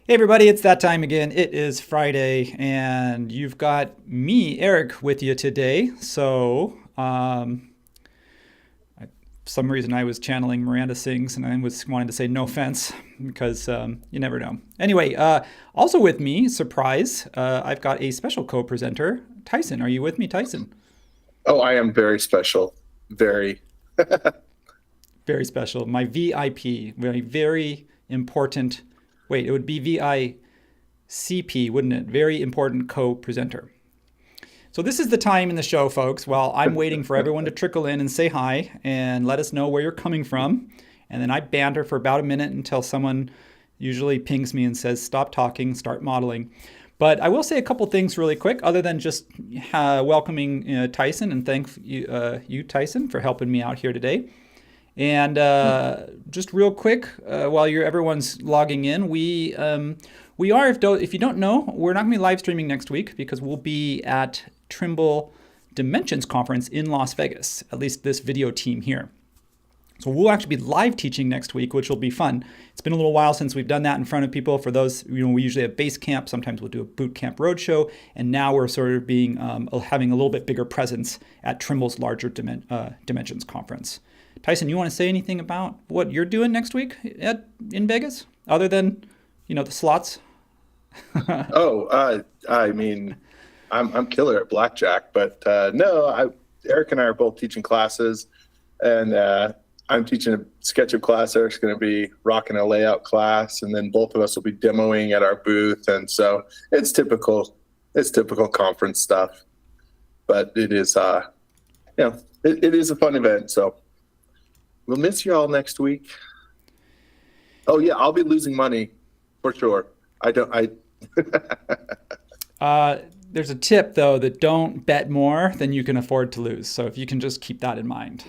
Hey everybody, it's that time again. It is Friday, and you've got me, Eric, with you today. For some reason I was channeling Miranda Sings, and I was wanting to say no offense because you never know. Anyway, also with me, surprise, I've got a special co-presenter, Tyson. Are you with me, Tyson? Oh, I am very special. Very. Very special. My VIP, very very important. Wait, it would be VICP, wouldn't it? Very important co-presenter. So this is the time in the show, folks, while I'm waiting for everyone to trickle in and say hi and let us know where you're coming from. And then I banter for about a minute until someone usually pings me and says, stop talking, start modeling. But I will say a couple things really quick, other than just welcoming Tyson and thank you, Tyson, for helping me out here today. And just real quick, while everyone's logging in, we are if you don't know, we're not going to be live streaming next week because we'll be at Trimble Dimensions Conference in Las Vegas. At least this video team here. So we'll actually be live teaching next week, which will be fun. It's been a little while since we've done that in front of people. For those, we usually have base camp. Sometimes we'll do a boot camp roadshow, and now we're sort of having a little bit bigger presence at Trimble's larger Dimensions Conference. Tyson, you want to say anything about what you're doing next week in Vegas, other than the slots? Oh, I mean, I'm killer at blackjack, but no, Eric and I are both teaching classes, and I'm teaching a SketchUp class. Eric's going to be rocking a layout class, and then both of us will be demoing at our booth, and so it's typical. It's typical conference stuff, but it is, it is a fun event. So we'll miss you all next week. Oh yeah, I'll be losing money for sure. I don't. I There's a tip though that don't bet more than you can afford to lose. So if you can just keep that in mind,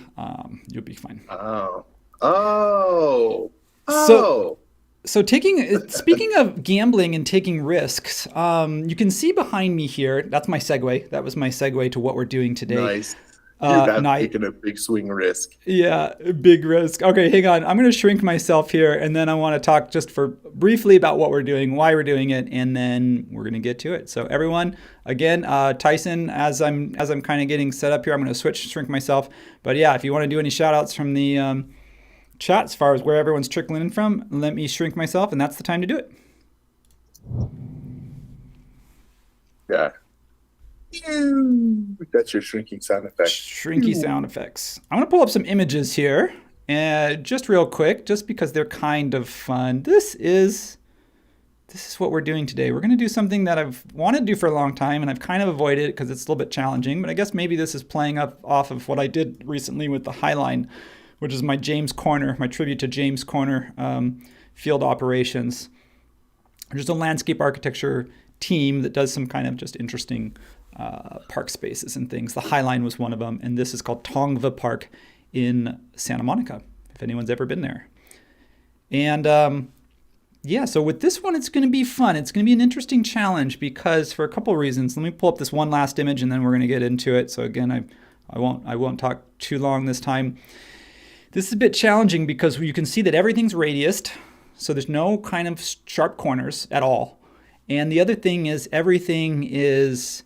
you'll be fine. Oh. Oh. So Oh. So speaking of gambling and taking risks, you can see behind me here. That's my segue. That was my segue to what we're doing today. Nice. You have Night. taken a big swing risk. Yeah, big risk. Okay, hang on. I'm going to shrink myself here, and then I want to talk just for briefly about what we're doing, why we're doing it, and then we're going to get to it. So everyone, again, Tyson, as I'm kind of getting set up here, I'm going to shrink myself. But yeah, if you want to do any shout outs from the chat as far as where everyone's trickling in from, let me shrink myself, and that's the time to do it. Yeah. That's your shrinking sound effect. Shrinky sound effects. I'm going to pull up some images here, and just real quick, just because they're kind of fun. This is what we're doing today. We're going to do something that I've wanted to do for a long time, and I've kind of avoided it because it's a little bit challenging, but I guess maybe this is playing up off of what I did recently with the Highline, which is my James Corner, my tribute to James Corner field operations. There's a landscape architecture team that does some kind of just interesting park spaces and things. The Highline was one of them, and this is called Tongva Park in Santa Monica, if anyone's ever been there. And yeah, so with this one, it's going to be fun. It's going to be an interesting challenge because for a couple of reasons. Let me pull up this one last image, and then we're going to get into it. So again, I won't talk too long this time. This is a bit challenging because you can see that everything's radiused, so there's no kind of sharp corners at all. And the other thing is everything is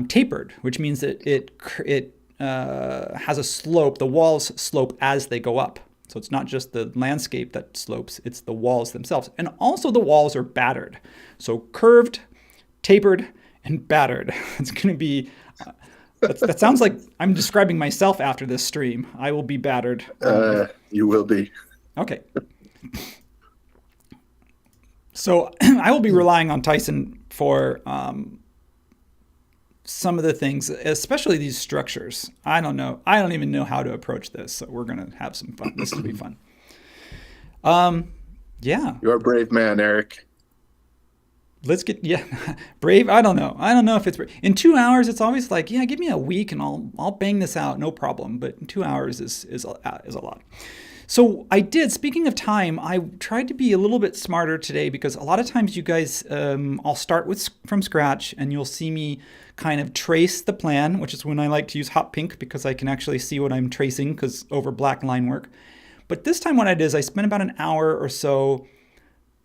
tapered, which means that it has a slope. The walls slope as they go up. So it's not just the landscape that slopes, it's the walls themselves. And also the walls are battered. So curved, tapered, and battered. It's going to be, that sounds like I'm describing myself after this stream. I will be battered. You will be. Okay. So I will be relying on Tyson for some of the things, especially these structures. I don't know. I don't even know how to approach this. So we're going to have some fun. This will be fun. Yeah. You're a brave man, Eric. Let's get, yeah, brave. I don't know. I don't know if it's brave. In 2 hours, it's always like, yeah, give me a week and I'll bang this out. No problem. But in 2 hours is a lot. So I did, speaking of time, I tried to be a little bit smarter today because a lot of times you guys, I'll start from scratch and you'll see me kind of trace the plan, which is when I like to use hot pink because I can actually see what I'm tracing because over black line work. But this time what I did is I spent about an hour or so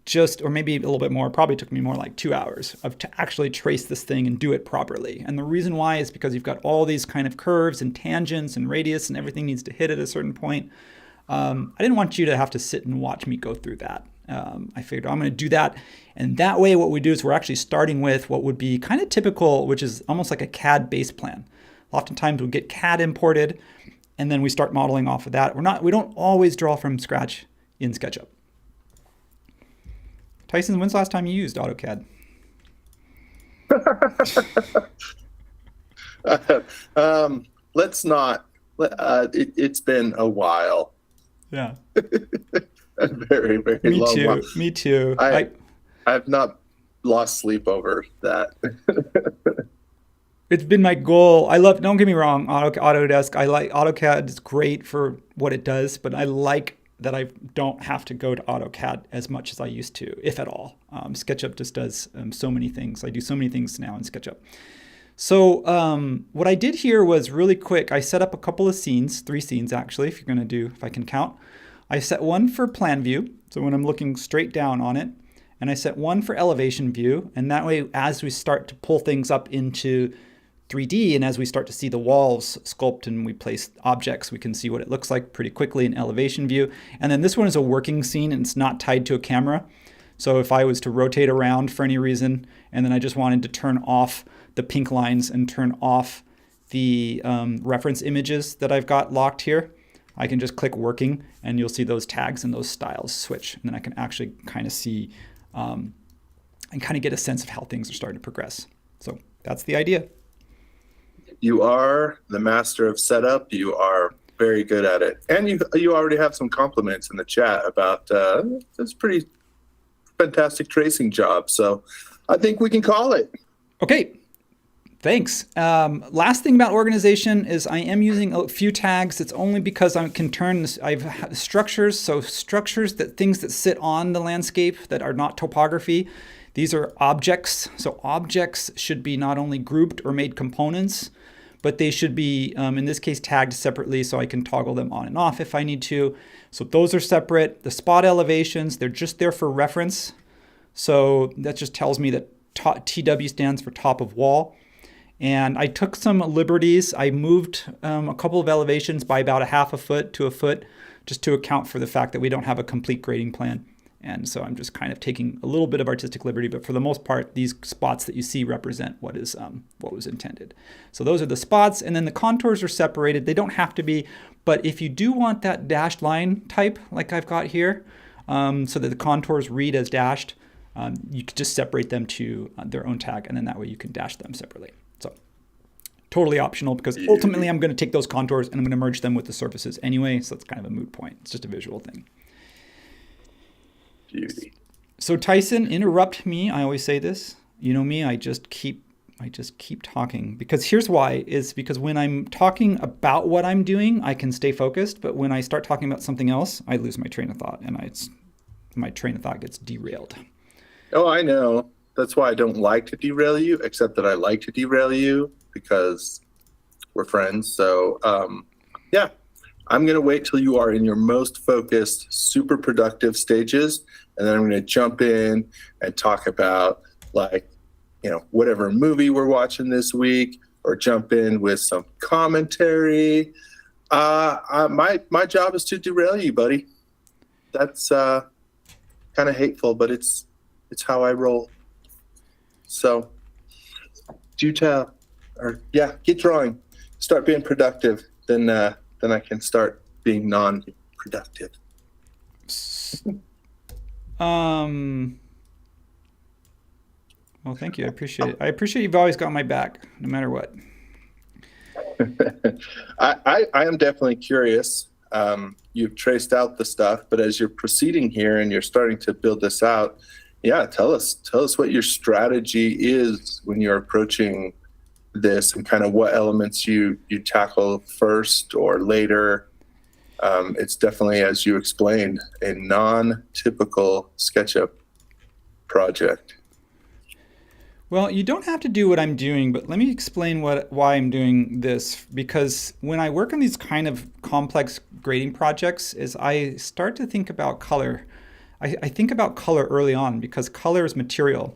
just, or maybe a little bit more, probably took me more like 2 hours to actually trace this thing and do it properly. And the reason why is because you've got all these kind of curves and tangents and radius and everything needs to hit at a certain point. I didn't want you to have to sit and watch me go through that. I figured I'm going to do that. And that way what we do is we're actually starting with what would be kind of typical, which is almost like a CAD base plan. Oftentimes we'll get CAD imported and then we start modeling off of that. We don't always draw from scratch in SketchUp. Tyson, when's the last time you used AutoCAD? Let's not. It's been a while. Yeah. A very, very long while. Me too. I've not lost sleep over that. It's been my goal. Don't get me wrong, Autodesk. I like AutoCAD. It's great for what it does, but I like that I don't have to go to AutoCAD as much as I used to, if at all. SketchUp just does so many things. I do so many things now in SketchUp. So what I did here was really quick. I set up a couple of scenes, 3 scenes actually, if I can count. I set one for plan view, so when I'm looking straight down on it, and I set one for elevation view, and that way as we start to pull things up into 3D and as we start to see the walls sculpt and we place objects, we can see what it looks like pretty quickly in elevation view. And then this one is a working scene and it's not tied to a camera. So if I was to rotate around for any reason and then I just wanted to turn off the pink lines and turn off the reference images that I've got locked here, I can just click working and you'll see those tags and those styles switch. And then I can actually kind of see and kind of get a sense of how things are starting to progress. So that's the idea. You are the master of setup. You are very good at it. And you already have some compliments in the chat about this pretty fantastic tracing job. So I think we can call it. Okay. Thanks. Last thing about organization is I am using a few tags. It's only because I can turn this. I've structures. So structures, things that sit on the landscape that are not topography. These are objects. So objects should be not only grouped or made components, but they should be, in this case, tagged separately so I can toggle them on and off if I need to. So those are separate. The spot elevations, they're just there for reference. So that just tells me that TW stands for top of wall. And I took some liberties. I moved a couple of elevations by about 1/2 foot to 1 foot, just to account for the fact that we don't have a complete grading plan. And so I'm just kind of taking a little bit of artistic liberty, but for the most part, these spots that you see represent what was intended. So those are the spots, and then the contours are separated. They don't have to be, but if you do want that dashed line type, like I've got here, so that the contours read as dashed, you could just separate them to their own tag, and then that way you can dash them separately. So totally optional, because ultimately I'm going to take those contours and I'm going to merge them with the surfaces anyway, so it's kind of a moot point. It's just a visual thing. Beauty. So Tyson, interrupt me. I always say this. You know me, I just keep talking, because here's why, is because when I'm talking about what I'm doing, I can stay focused, but when I start talking about something else, I lose my train of thought and my train of thought gets derailed. Oh, I know. That's why I don't like to derail you, except that I like to derail you because we're friends. So, yeah, I'm going to wait till you are in your most focused, super productive stages. And then I'm going to jump in and talk about, like, whatever movie we're watching this week, or jump in with some commentary. My job is to derail you, buddy. That's kind of hateful, but it's how I roll. So do tell, or get drawing, start being productive. Then I can start being non-productive. Well, thank you. I appreciate it. I appreciate you've always got my back, no matter what. I am definitely curious. You've traced out the stuff, but as you're proceeding here and you're starting to build this out, tell us what your strategy is when you're approaching this, and kind of what elements you tackle first or later. It's definitely, as you explained, a non-typical SketchUp project. Well, you don't have to do what I'm doing, but let me explain why I'm doing this. Because when I work on these kind of complex grading projects, is I start to think about color. I think about color early on because color is material.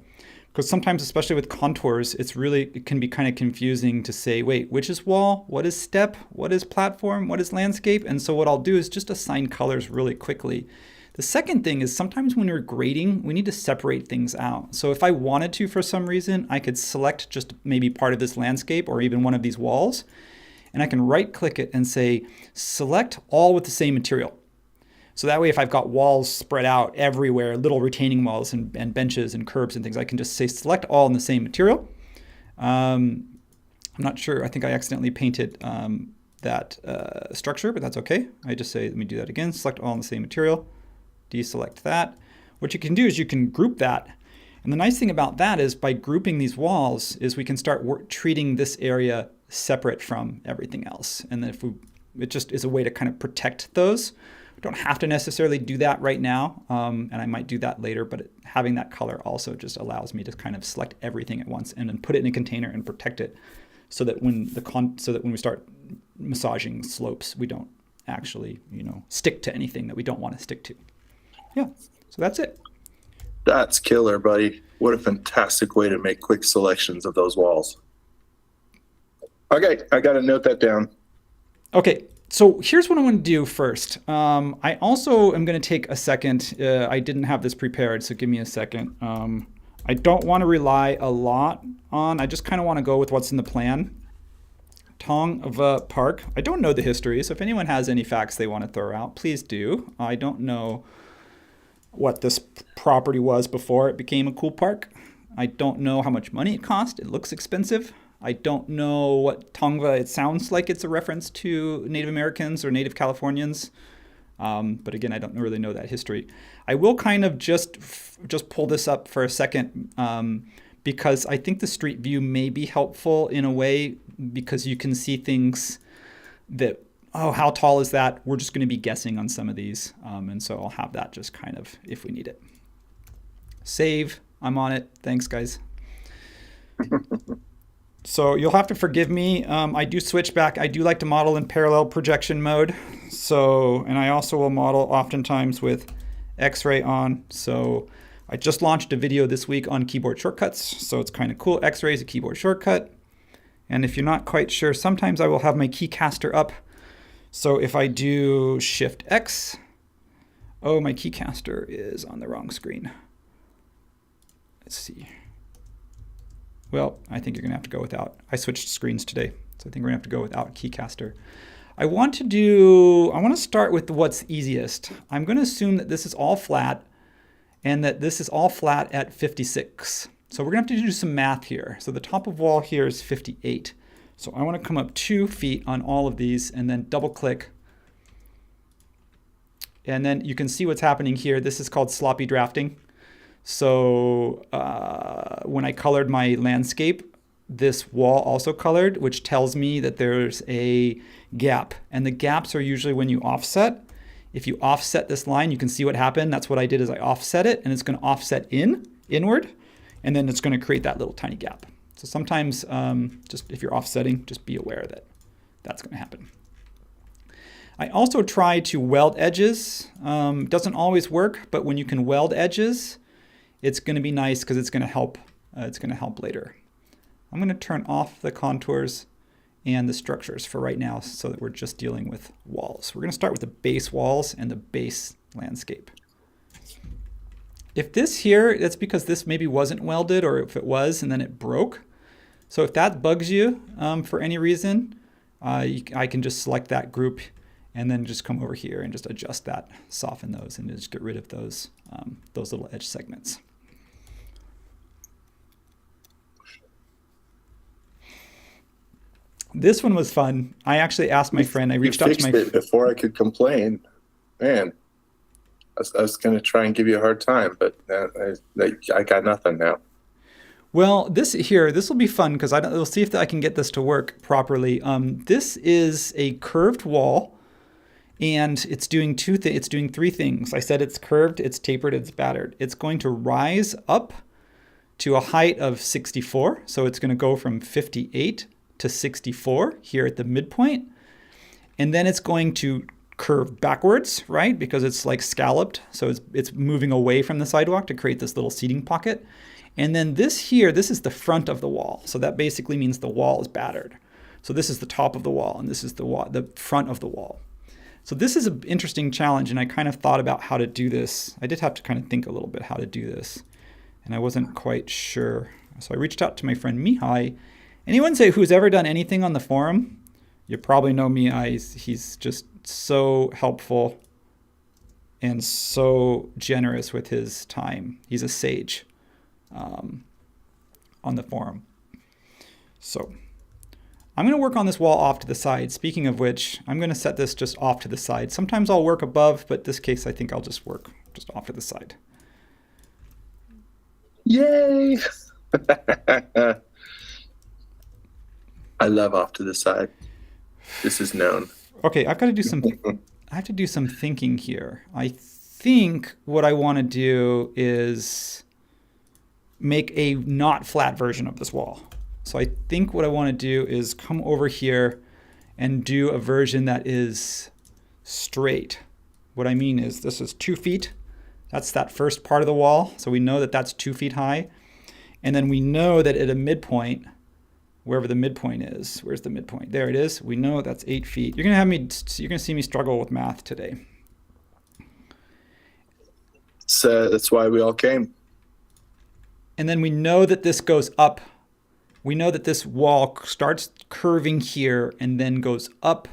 Because sometimes, especially with contours, it can be kind of confusing to say, wait, which is wall? What is step? What is platform? What is landscape? And so what I'll do is just assign colors really quickly. The second thing is sometimes when we're grading, we need to separate things out. So if I wanted to, for some reason, I could select just maybe part of this landscape or even one of these walls, and I can right click it and say, select all with the same material. So that way, if I've got walls spread out everywhere, little retaining walls and benches and curbs and things, I can just say select all in the same material. I'm not sure. I think I accidentally painted that structure, but that's okay. I just say, let me do that again. Select all in the same material. Deselect that. What you can do is you can group that. And the nice thing about that is by grouping these walls is we can start treating this area separate from everything else. And then it just is a way to kind of protect those. We don't have to necessarily do that right now, and I might do that later, but having that color also just allows me to kind of select everything at once and then put it in a container and protect it so that when we start massaging slopes, we don't actually, stick to anything that we don't want to stick to. Yeah, so that's it. That's killer, buddy. What a fantastic way to make quick selections of those walls. Okay, I got to note that down. Okay. So here's what I want to do first. I also am going to take a second. I didn't have this prepared, so give me a second. I don't want to rely a lot on, I just kind of want to go with what's in the plan. Tongva Park. I don't know the history, so if anyone has any facts they want to throw out, please do. I don't know what this property was before it became a cool park. I don't know how much money it cost. It looks expensive. I don't know what Tongva, it sounds like it's a reference to Native Americans or Native Californians. But again, I don't really know that history. I will kind of just pull this up for a second because I think the street view may be helpful in a way because you can see things that, how tall is that? We're just going to be guessing on some of these. And so I'll have that just kind of if we need it. Save. I'm on it. Thanks, guys. So you'll have to forgive me. I do switch back. I do like to model in parallel projection mode. And I also will model oftentimes with X-ray on. So I just launched a video this week on keyboard shortcuts. So it's kind of cool. X-ray is a keyboard shortcut. And if you're not quite sure, sometimes I will have my keycaster up. So if I do Shift X, my keycaster is on the wrong screen. Let's see. Well, I think you're going to have to go without. I switched screens today, so I think we're going to have to go without keycaster. I want to start with what's easiest. I'm going to assume that this is all flat and that this is all flat at 56. So we're going to have to do some math here. So the top of wall here is 58. So I want to come up 2 feet on all of these and then double click. And then you can see what's happening here. This is called sloppy drafting. So when I colored my landscape, this wall also colored, which tells me that there's a gap. And the gaps are usually when you offset. If you offset this line, you can see what happened. That's what I did is I offset it, and it's going to offset inward, and then it's going to create that little tiny gap. So sometimes just if you're offsetting, just be aware that that's going to happen. I also try to weld edges. Doesn't always work, but when you can weld edges, it's going to be nice because it's going to help. It's going to help later. I'm going to turn off the contours and the structures for right now so that we're just dealing with walls. We're going to start with the base walls and the base landscape. If this here, that's because this maybe wasn't welded, or if it was and then it broke. So if that bugs you for any reason, I can just select that group and then just come over here and just adjust that, soften those, and just get rid of those little edge segments. This one was fun. I actually asked my friend. I reached out to my friend before I could complain. Man, I was going to try and give you a hard time, but I got nothing now. Well, this will be fun because we'll see if I can get this to work properly. This is a curved wall, and it's doing it's doing 3 things. I said it's curved, it's tapered, it's battered. It's going to rise up to a height of 64. So it's going to go from 58 to 64 here at the midpoint. And then it's going to curve backwards, right? Because it's like scalloped. So it's moving away from the sidewalk to create this little seating pocket. And then this here, this is the front of the wall. So that basically means the wall is battered. So this is the top of the wall, and this is the front of the wall. So this is an interesting challenge, and I kind of thought about how to do this. I did have to kind of think a little bit how to do this, and I wasn't quite sure. So I reached out to my friend Mihai. Anyone say who's ever done anything on the forum? You probably know Mihai. He's just so helpful and so generous with his time. He's a sage on the forum. So I'm going to work on this wall off to the side. Speaking of which, I'm going to set this just off to the side. Sometimes I'll work above, but this case I think I'll just work just off to the side. Yay! I love off to the side. This is known. Okay, I've got to do some I have to do some thinking here. I think what I want to do is make a not flat version of this wall. So I think what I want to do is come over here and do a version that is straight. What I mean is this is 2 feet. That's that first part of the wall. So we know that that's 2 feet high. And then we know that at a midpoint, wherever the midpoint is, where's the midpoint? There it is. We know that's 8 feet. You're going to see me struggle with math today. So that's why we all came. And then we know that this goes up. We know that this wall starts curving here and then goes up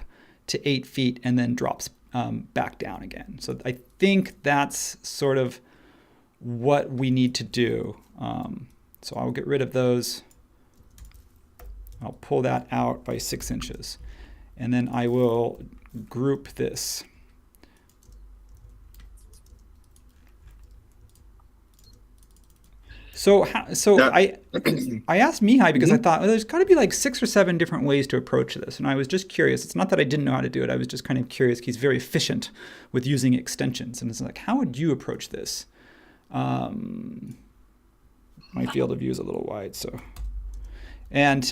to 8 feet and then drops back down again. So I think that's sort of what we need to do. So I'll get rid of those. I'll pull that out by 6 inches. And then I will group this. So I asked Mihai because I thought, well, there's got to be like 6 or 7 different ways to approach this. And I was just curious. It's not that I didn't know how to do it. I was just kind of curious. He's very efficient with using extensions. And it's like, how would you approach this? My field of view is a little wide. So, and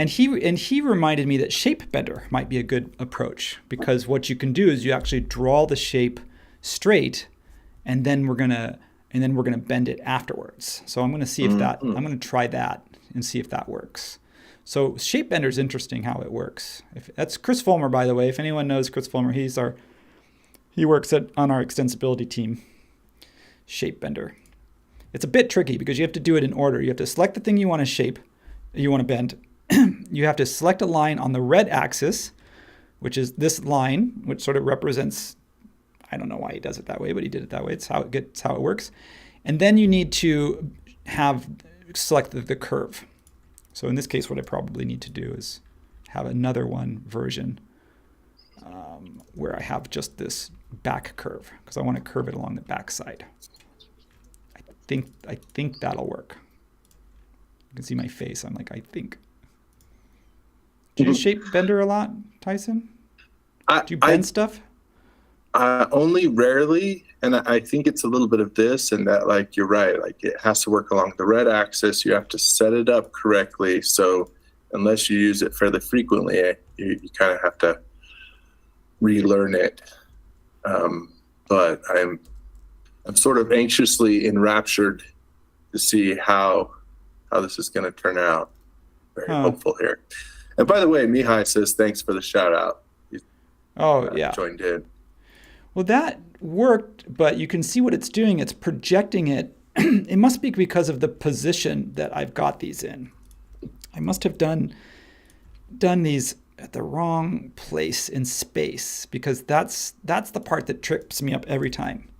he reminded me that shape bender might be a good approach, because what you can do is you actually draw the shape straight, and then we're gonna bend it afterwards. So I'm gonna see if that, I'm gonna try that and see if that works. So shape bender is interesting how it works. That's Chris Fulmer, by the way. If anyone knows Chris Fulmer, he works on our extensibility team. Shape bender. It's a bit tricky because you have to do it in order. You have to select the thing you want to shape, you want to bend. You have to select a line on the red axis, which is this line, which sort of represents, I don't know why he does it that way, but he did it that way. It's how it works. And then you need to select the curve. So in this case, what I probably need to do is have another version where I have just this back curve, because I want to curve it along the back side. I think that'll work. You can see my face. I'm like, I think. Do you shape bender a lot, Tyson? Do you bend stuff? Only rarely, and I think it's a little bit of this and that. Like, you're right. Like, it has to work along the red axis. You have to set it up correctly. So unless you use it fairly frequently, you kind of have to relearn it. But I'm sort of anxiously enraptured to see how this is going to turn out. Very hopeful here. And by the way, Mihai says thanks for the shout out. Yeah, joined in. Well, that worked, but you can see what it's doing. It's projecting it. It must be because of the position that I've got these in. I must have done these at the wrong place in space, because that's the part that trips me up every time.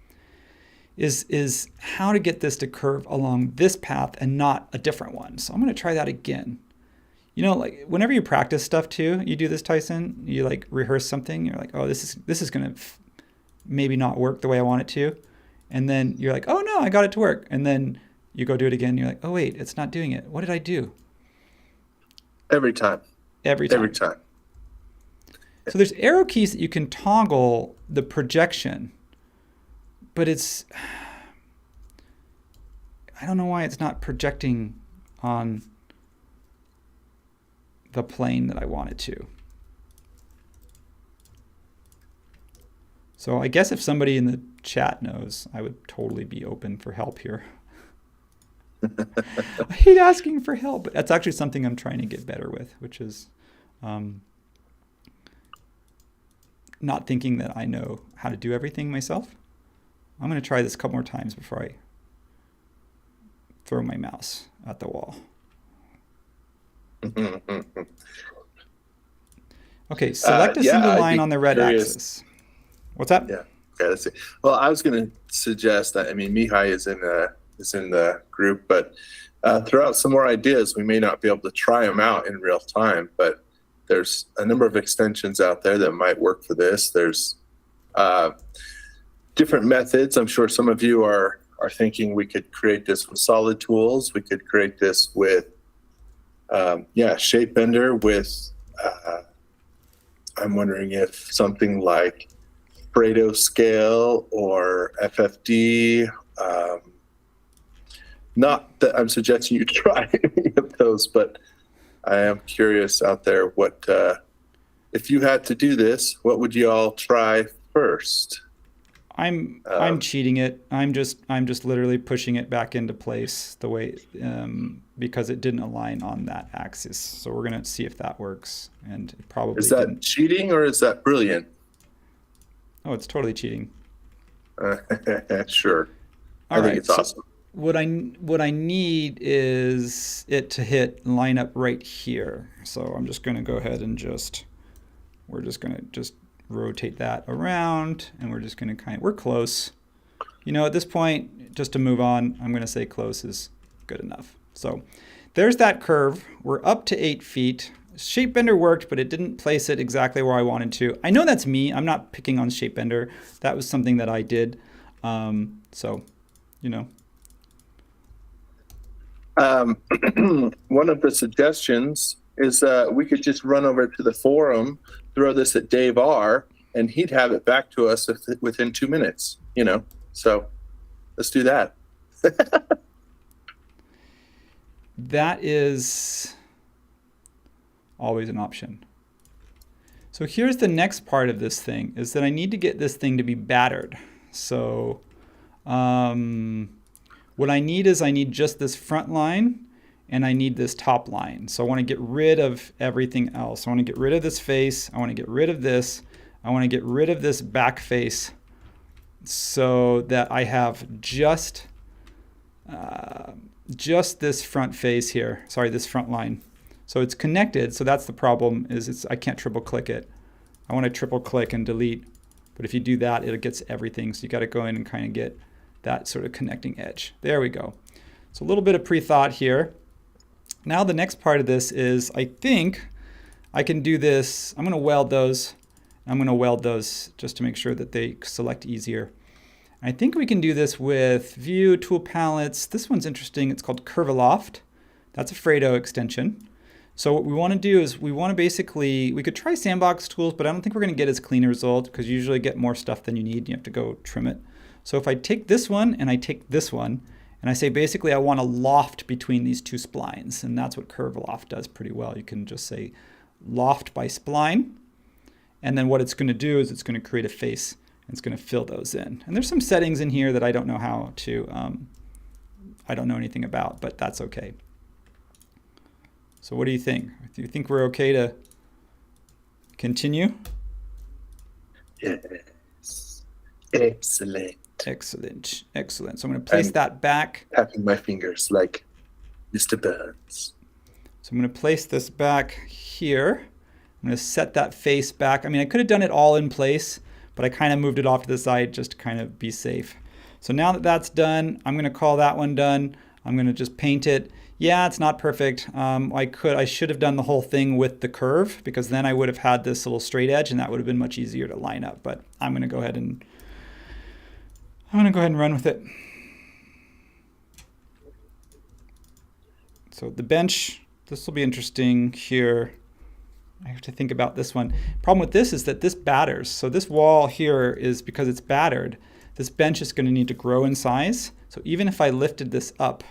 Is how to get this to curve along this path and not a different one. So I'm going to try that again. You know, like whenever you practice stuff too, you do this, Tyson. You like rehearse something. You're like, oh, this is going to maybe not work the way I want it to, and then you're like, oh no, I got it to work. And then you go do it again. And you're like, oh wait, it's not doing it. What did I do? Every time. So there's arrow keys that you can toggle the projection. But I don't know why it's not projecting on the plane that I want it to. So I guess if somebody in the chat knows, I would totally be open for help here. I hate asking for help, but that's actually something I'm trying to get better with, which is not thinking that I know how to do everything myself. I'm going to try this a couple more times before I throw my mouse at the wall. Okay, select a single line on the red axis. What's that? Yeah. Okay, let's see. Well, I was going to suggest that, I mean, Mihai is in the group, but throw out some more ideas. We may not be able to try them out in real time, but there's a number of extensions out there that might work for this. There's different methods. I'm sure some of you are thinking we could create this with solid tools. We could create this with, Shape Bender with, I'm wondering if something like Pareto scale or FFD. Not that I'm suggesting you try any of those, but I am curious out there what, if you had to do this, what would you all try first? I'm cheating it. I'm just literally pushing it back into place the way because it didn't align on that axis. So we're gonna see if that works, and it probably is that didn't. Cheating or is that brilliant? Oh, it's totally cheating. Sure. All I think right, it's awesome. What I need is it to hit line up right here. So I'm just gonna go ahead and we're just gonna rotate that around, and we're just gonna we're close. You know, at this point, just to move on, I'm gonna say close is good enough. So there's that curve. We're up to 8 feet. Shape Bender worked, but it didn't place it exactly where I wanted to. I know that's me. I'm not picking on Shape Bender. That was something that I did. So, you know. One of the suggestions is we could just run over to the forum, throw this at Dave R, and he'd have it back to us within 2 minutes, you know. So let's do that. That is always an option. So here's the next part of this thing, is that I need to get this thing to be battered. So what I need is just this front line, and I need this top line. So I want to get rid of everything else. I want to get rid of this face. I want to get rid of this. I want to get rid of this back face so that I have just this front face here. Sorry, this front line. So it's connected. So that's the problem, is I can't triple click it. I want to triple click and delete. But if you do that, it gets everything. So you got to go in and kind of get that sort of connecting edge. There we go. So a little bit of pre-thought here. Now the next part of this is, I think I can do this. I'm going to weld those. I'm going to weld those just to make sure that they select easier. I think we can do this with View, Tool Palettes. This one's interesting. It's called Curveloft. That's a Fredo extension. So what we want to do is we want to basically, we could try sandbox tools, but I don't think we're going to get as clean a result, because you usually get more stuff than you need and you have to go trim it. So if I take this one and I take this one, and I say basically I want a loft between these two splines, and that's what Curveloft does pretty well. You can just say loft by spline, and then what it's going to do is it's going to create a face, and it's going to fill those in. And there's some settings in here that I don't know how to, I don't know anything about, but that's okay. So what do you think? Do you think we're okay to continue? Yes. Excellent. Excellent. Excellent. So I'm going to place that back. Tapping my fingers like Mr. Burns. So I'm going to place this back here. I'm going to set that face back. I mean, I could have done it all in place, but I kind of moved it off to the side just to kind of be safe. So now that that's done, I'm going to call that one done. I'm going to just paint it. Yeah, it's not perfect. I should have done the whole thing with the curve, because then I would have had this little straight edge, and that would have been much easier to line up. But I'm going to go ahead and run with it. So the bench, this will be interesting here. I have to think about this one. Problem with this is that this batters. So this wall here is, because it's battered, this bench is going to need to grow in size. So even if I lifted this up,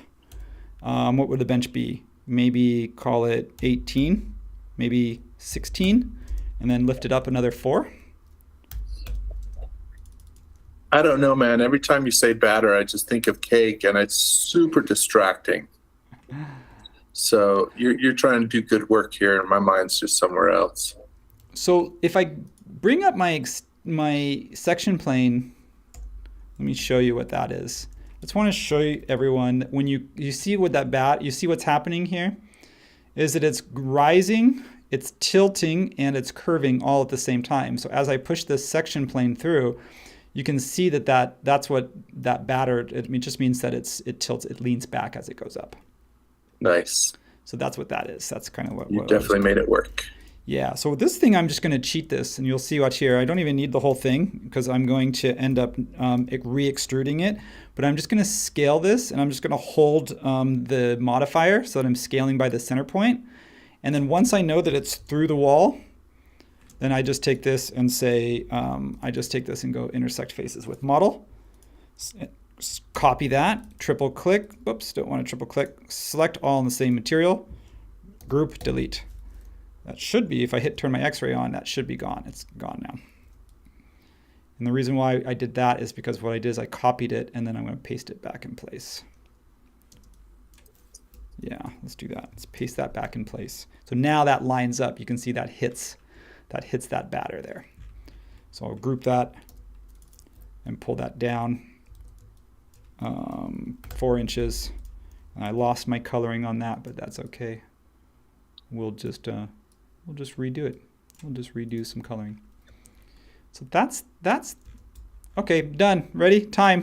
what would the bench be? Maybe call it 18, maybe 16, and then lift it up another 4. I don't know, man. Every time you say batter, I just think of cake, and it's super distracting. So you're trying to do good work here, and my mind's just somewhere else. So if I bring up my section plane, let me show you what that is. I just want to show you everyone that when you see what you see what's happening here is that it's rising, it's tilting, and it's curving all at the same time. So as I push this section plane through, you can see that's what that batter, it just means that it tilts, it leans back as it goes up. Nice. So that's what that is. That's kind of what You definitely made it work. Yeah, so this thing, I'm just going to cheat this, and you'll see watch here. I don't even need the whole thing because I'm going to end up re-extruding it. But I'm just going to scale this, and I'm just going to hold the modifier so that I'm scaling by the center point. And then once I know that it's through the wall, then I just take this and say, I just take this and go intersect faces with model. Copy that, triple click. Whoops, don't want to triple click. Select all in the same material. Group, delete. That should be, if I turn my X-ray on, that should be gone. It's gone now. And the reason why I did that is because what I did is I copied it and then I'm going to paste it back in place. Yeah, let's do that. Let's paste that back in place. So now that lines up. You can see that hits that batter there. So I'll group that and pull that down 4 inches. And I lost my coloring on that, but that's okay. We'll just redo it. We'll just redo some coloring. So that's okay. Done. Ready? Time.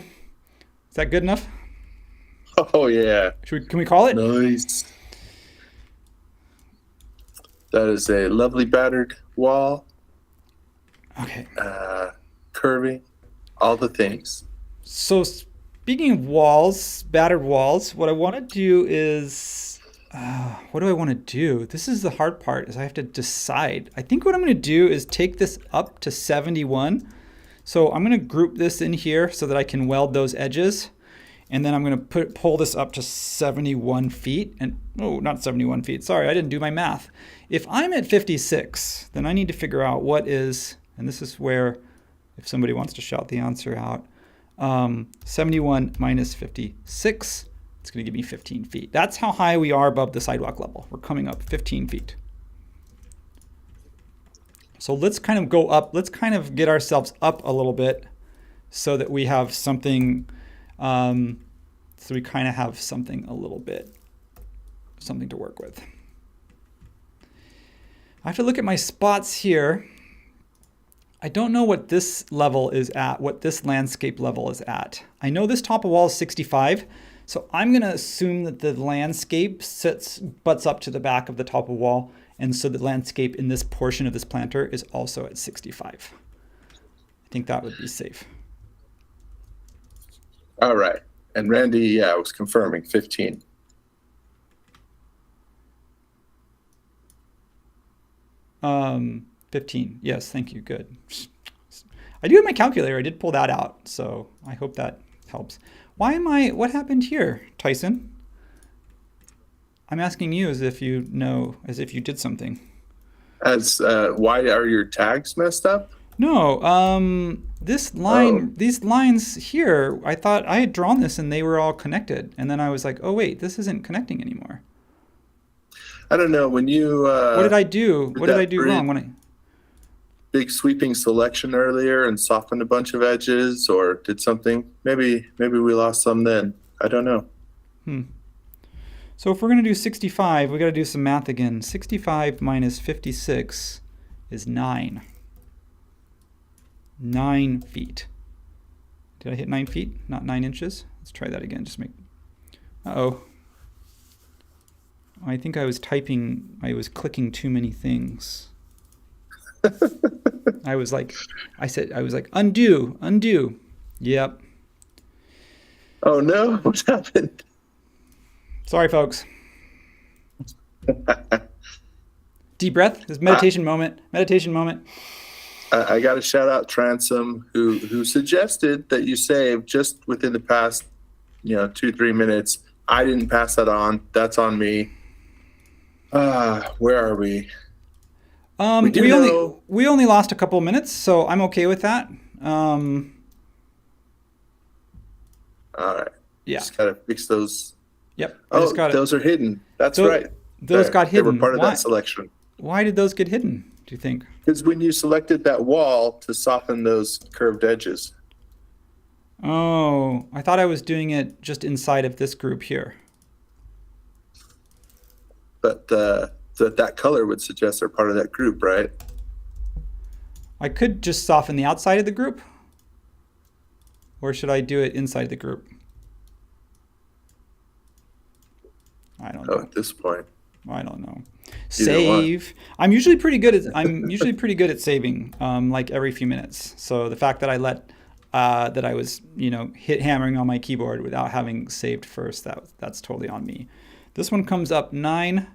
Is that good enough? Oh yeah. Can we call it? Nice. That is a lovely battered wall. Okay. Curvy, all the things. So speaking of walls, battered walls, what I want to do is. What do I want to do? This is the hard part, is I have to decide. I think what I'm going to do is take this up to 71. So I'm going to group this in here so that I can weld those edges. And then I'm going to pull this up to 71 feet. And oh, not 71 feet. Sorry, I didn't do my math. If I'm at 56, then I need to figure out what is, and this is where, if somebody wants to shout the answer out, 71 minus 56. It's going to give me 15 feet. That's how high we are above the sidewalk level. We're coming up 15 feet. So let's kind of go up. Let's kind of get ourselves up a little bit so that we have something, so we kind of have something a little bit, something to work with. I have to look at my spots here. I don't know what this level is at, what this landscape level is at. I know this top of wall is 65. So I'm going to assume that the landscape butts up to the back of the top of wall. And so the landscape in this portion of this planter is also at 65. I think that would be safe. All right. And Randy, was confirming 15. Um, 15. Yes, thank you. Good. I do have my calculator. I did pull that out. So I hope that helps. What happened here, Tyson? I'm asking you as if you know, as if you did something. Why are your tags messed up? No, this line, these lines here, I thought I had drawn this and they were all connected. And then I was like, oh wait, this isn't connecting anymore. I don't know. When you what did I do? What did I do wrong? Big sweeping selection earlier and softened a bunch of edges, or did something? Maybe we lost some then. I don't know. So if we're going to do 65, we got to do some math again. 65 minus 56 is 9. 9 feet. Did I hit 9 feet? Not 9 inches? Let's try that again. Just make. Uh-oh. I think I was clicking too many things. I was like, undo. Yep. Oh no, what happened? Sorry, folks. Deep breath. This meditation moment. I got to shout out Transom, who suggested that you save just within the past, 2-3 minutes. I didn't pass that on. That's on me. Where are we? We only lost a couple of minutes, so I'm okay with that. All right. Yeah. Just gotta fix those. Yep. I just Oh, got it. those are hidden. That's Those, right. those got They were hidden. part of that Why? selection. Why did those get hidden, do you think? Because when you selected that wall to soften those curved edges, Oh, I thought I was doing it just inside of this group here. but that color would suggest they're part of that group, right? I could just soften the outside of the group, or should I do it inside the group? I don't Oh, know. at this point, I don't know. either one. Save. I'm usually pretty good at saving, like every few minutes. So the fact that that I was, hammering on my keyboard without having saved first, that's totally on me. This one comes up 9.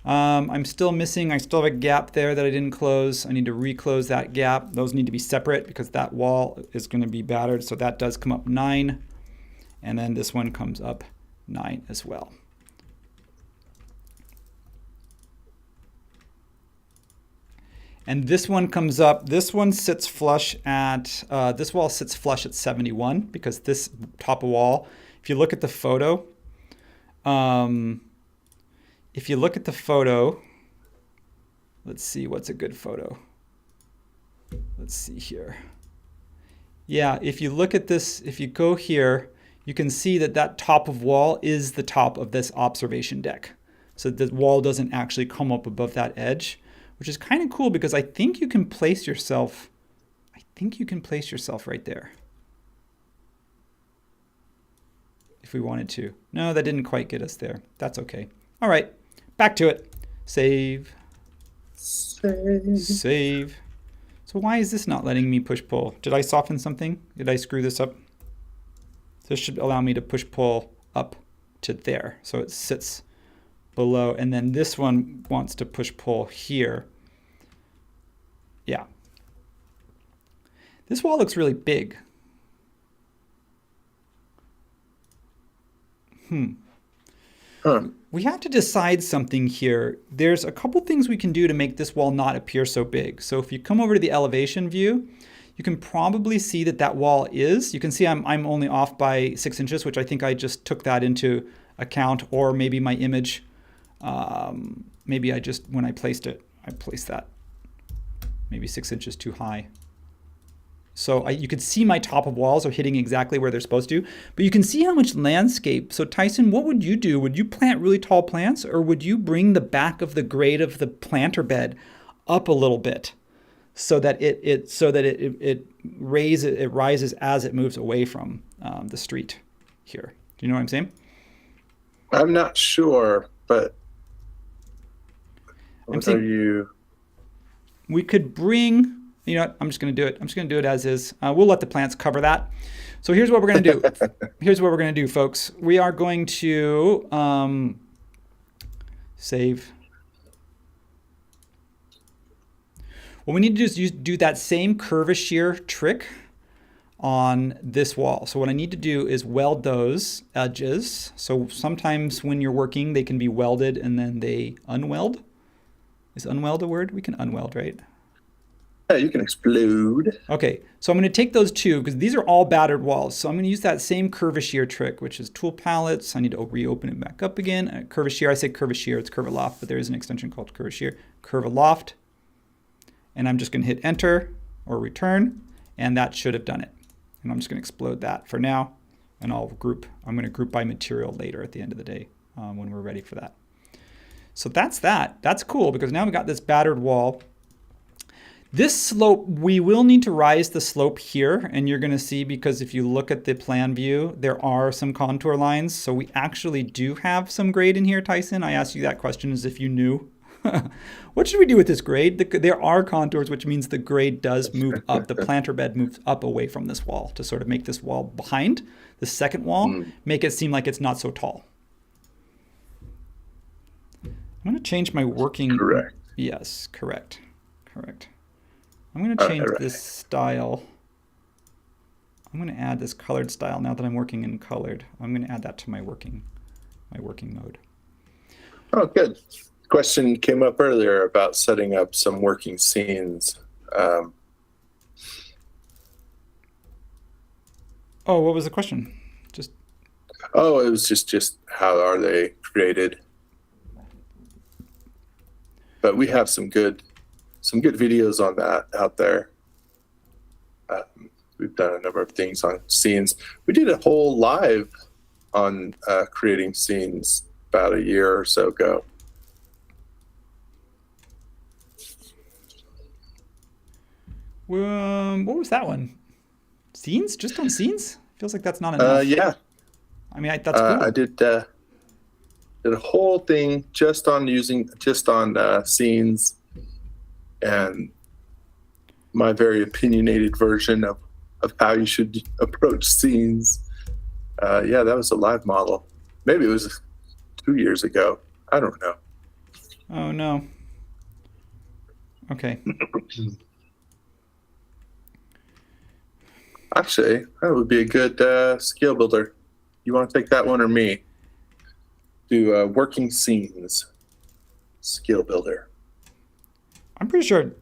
I'm still missing. I still have a gap there that I didn't close. I need to reclose that gap. Those need to be separate because that wall is going to be battered. So that does come up 9. And then this one comes up 9 as well. And this one comes up, this one sits flush at, this wall sits flush at 71 because this top of wall, if you look at the photo, let's see, what's a good photo? Let's see here. Yeah, if you look at this, if you go here, you can see that that top of wall is the top of this observation deck. So the wall doesn't actually come up above that edge, which is kind of cool because I think you can place yourself right there. If we wanted to. No, that didn't quite get us there. That's okay. All right, back to it. Save. Save. So why is this not letting me push pull? Did I soften something? Did I screw this up? This should allow me to push pull up to there. So it sits below, and then this one wants to push pull here. Yeah. This wall looks really big. Huh. We have to decide something here. There's a couple things we can do to make this wall not appear so big. So if you come over to the elevation view, you can probably see that that wall is. You can see I'm only off by 6 inches, which I think I just took that into account, or maybe my image. Maybe I just, when I placed it, I placed that maybe 6 inches too high. So you could see my top of walls are hitting exactly where they're supposed to, but you can see how much landscape. So Tyson, what would you do? Would you plant really tall plants, or would you bring the back of the grade of the planter bed up a little bit so that it rises as it moves away from the street here? Do you know what I'm saying? I'm not sure, but what are you? We could bring, you know what, I'm just going to do it. I'm just going to do it as is. We'll let the plants cover that. So here's what we're going to do. Here's what we're going to do, folks. We are going to save. What we need to do is do that same curvature trick on this wall. So what I need to do is weld those edges. So sometimes when you're working, they can be welded and then they unweld. Is unweld a word? We can unweld, right? Yeah, you can explode. Okay, so I'm going to take those two because these are all battered walls. So I'm going to use that same curvature trick, which is tool palettes. I need to reopen it back up again. Curvature, I say curvature, it's Curve-A-Loft, but there is an extension called curvature. Curve-A-Loft. And I'm just going to hit enter or return, and that should have done it. And I'm just going to explode that for now, and I'm going to group by material later at the end of the day when we're ready for that. So that's that. That's cool because now we've got this battered wall. This slope, we will need to rise the slope here, and you're going to see because if you look at the plan view, there are some contour lines. So we actually do have some grade in here, Tyson. I asked you that question as if you knew. What should we do with this grade? There are contours, which means the grade does move up. The planter bed moves up away from this wall to sort of make this wall behind the second wall, make it seem like it's not so tall. I'm going to change my working. Correct. Yes, correct. Correct. I'm going to change this style. I'm going to add this colored style now that I'm working in colored. I'm going to add that to my working mode. Oh, good. Question came up earlier about setting up some working scenes. Oh, what was the question? Just Oh, it was just how are they created? But we have some good videos on that out there. We've done a number of things on scenes. We did a whole live on creating scenes about a year or so ago. what was that one? Scenes? Just on scenes? Feels like that's not enough. Yeah, I mean, that's I cool. did a whole thing just on scenes and my very opinionated version of how you should approach scenes. Yeah, that was a live model. Maybe it was 2 years ago. I don't know. Oh no. Okay. Actually, that would be a good skill builder. You want to take that one or me? Do working scenes skill builder. I'm pretty sure.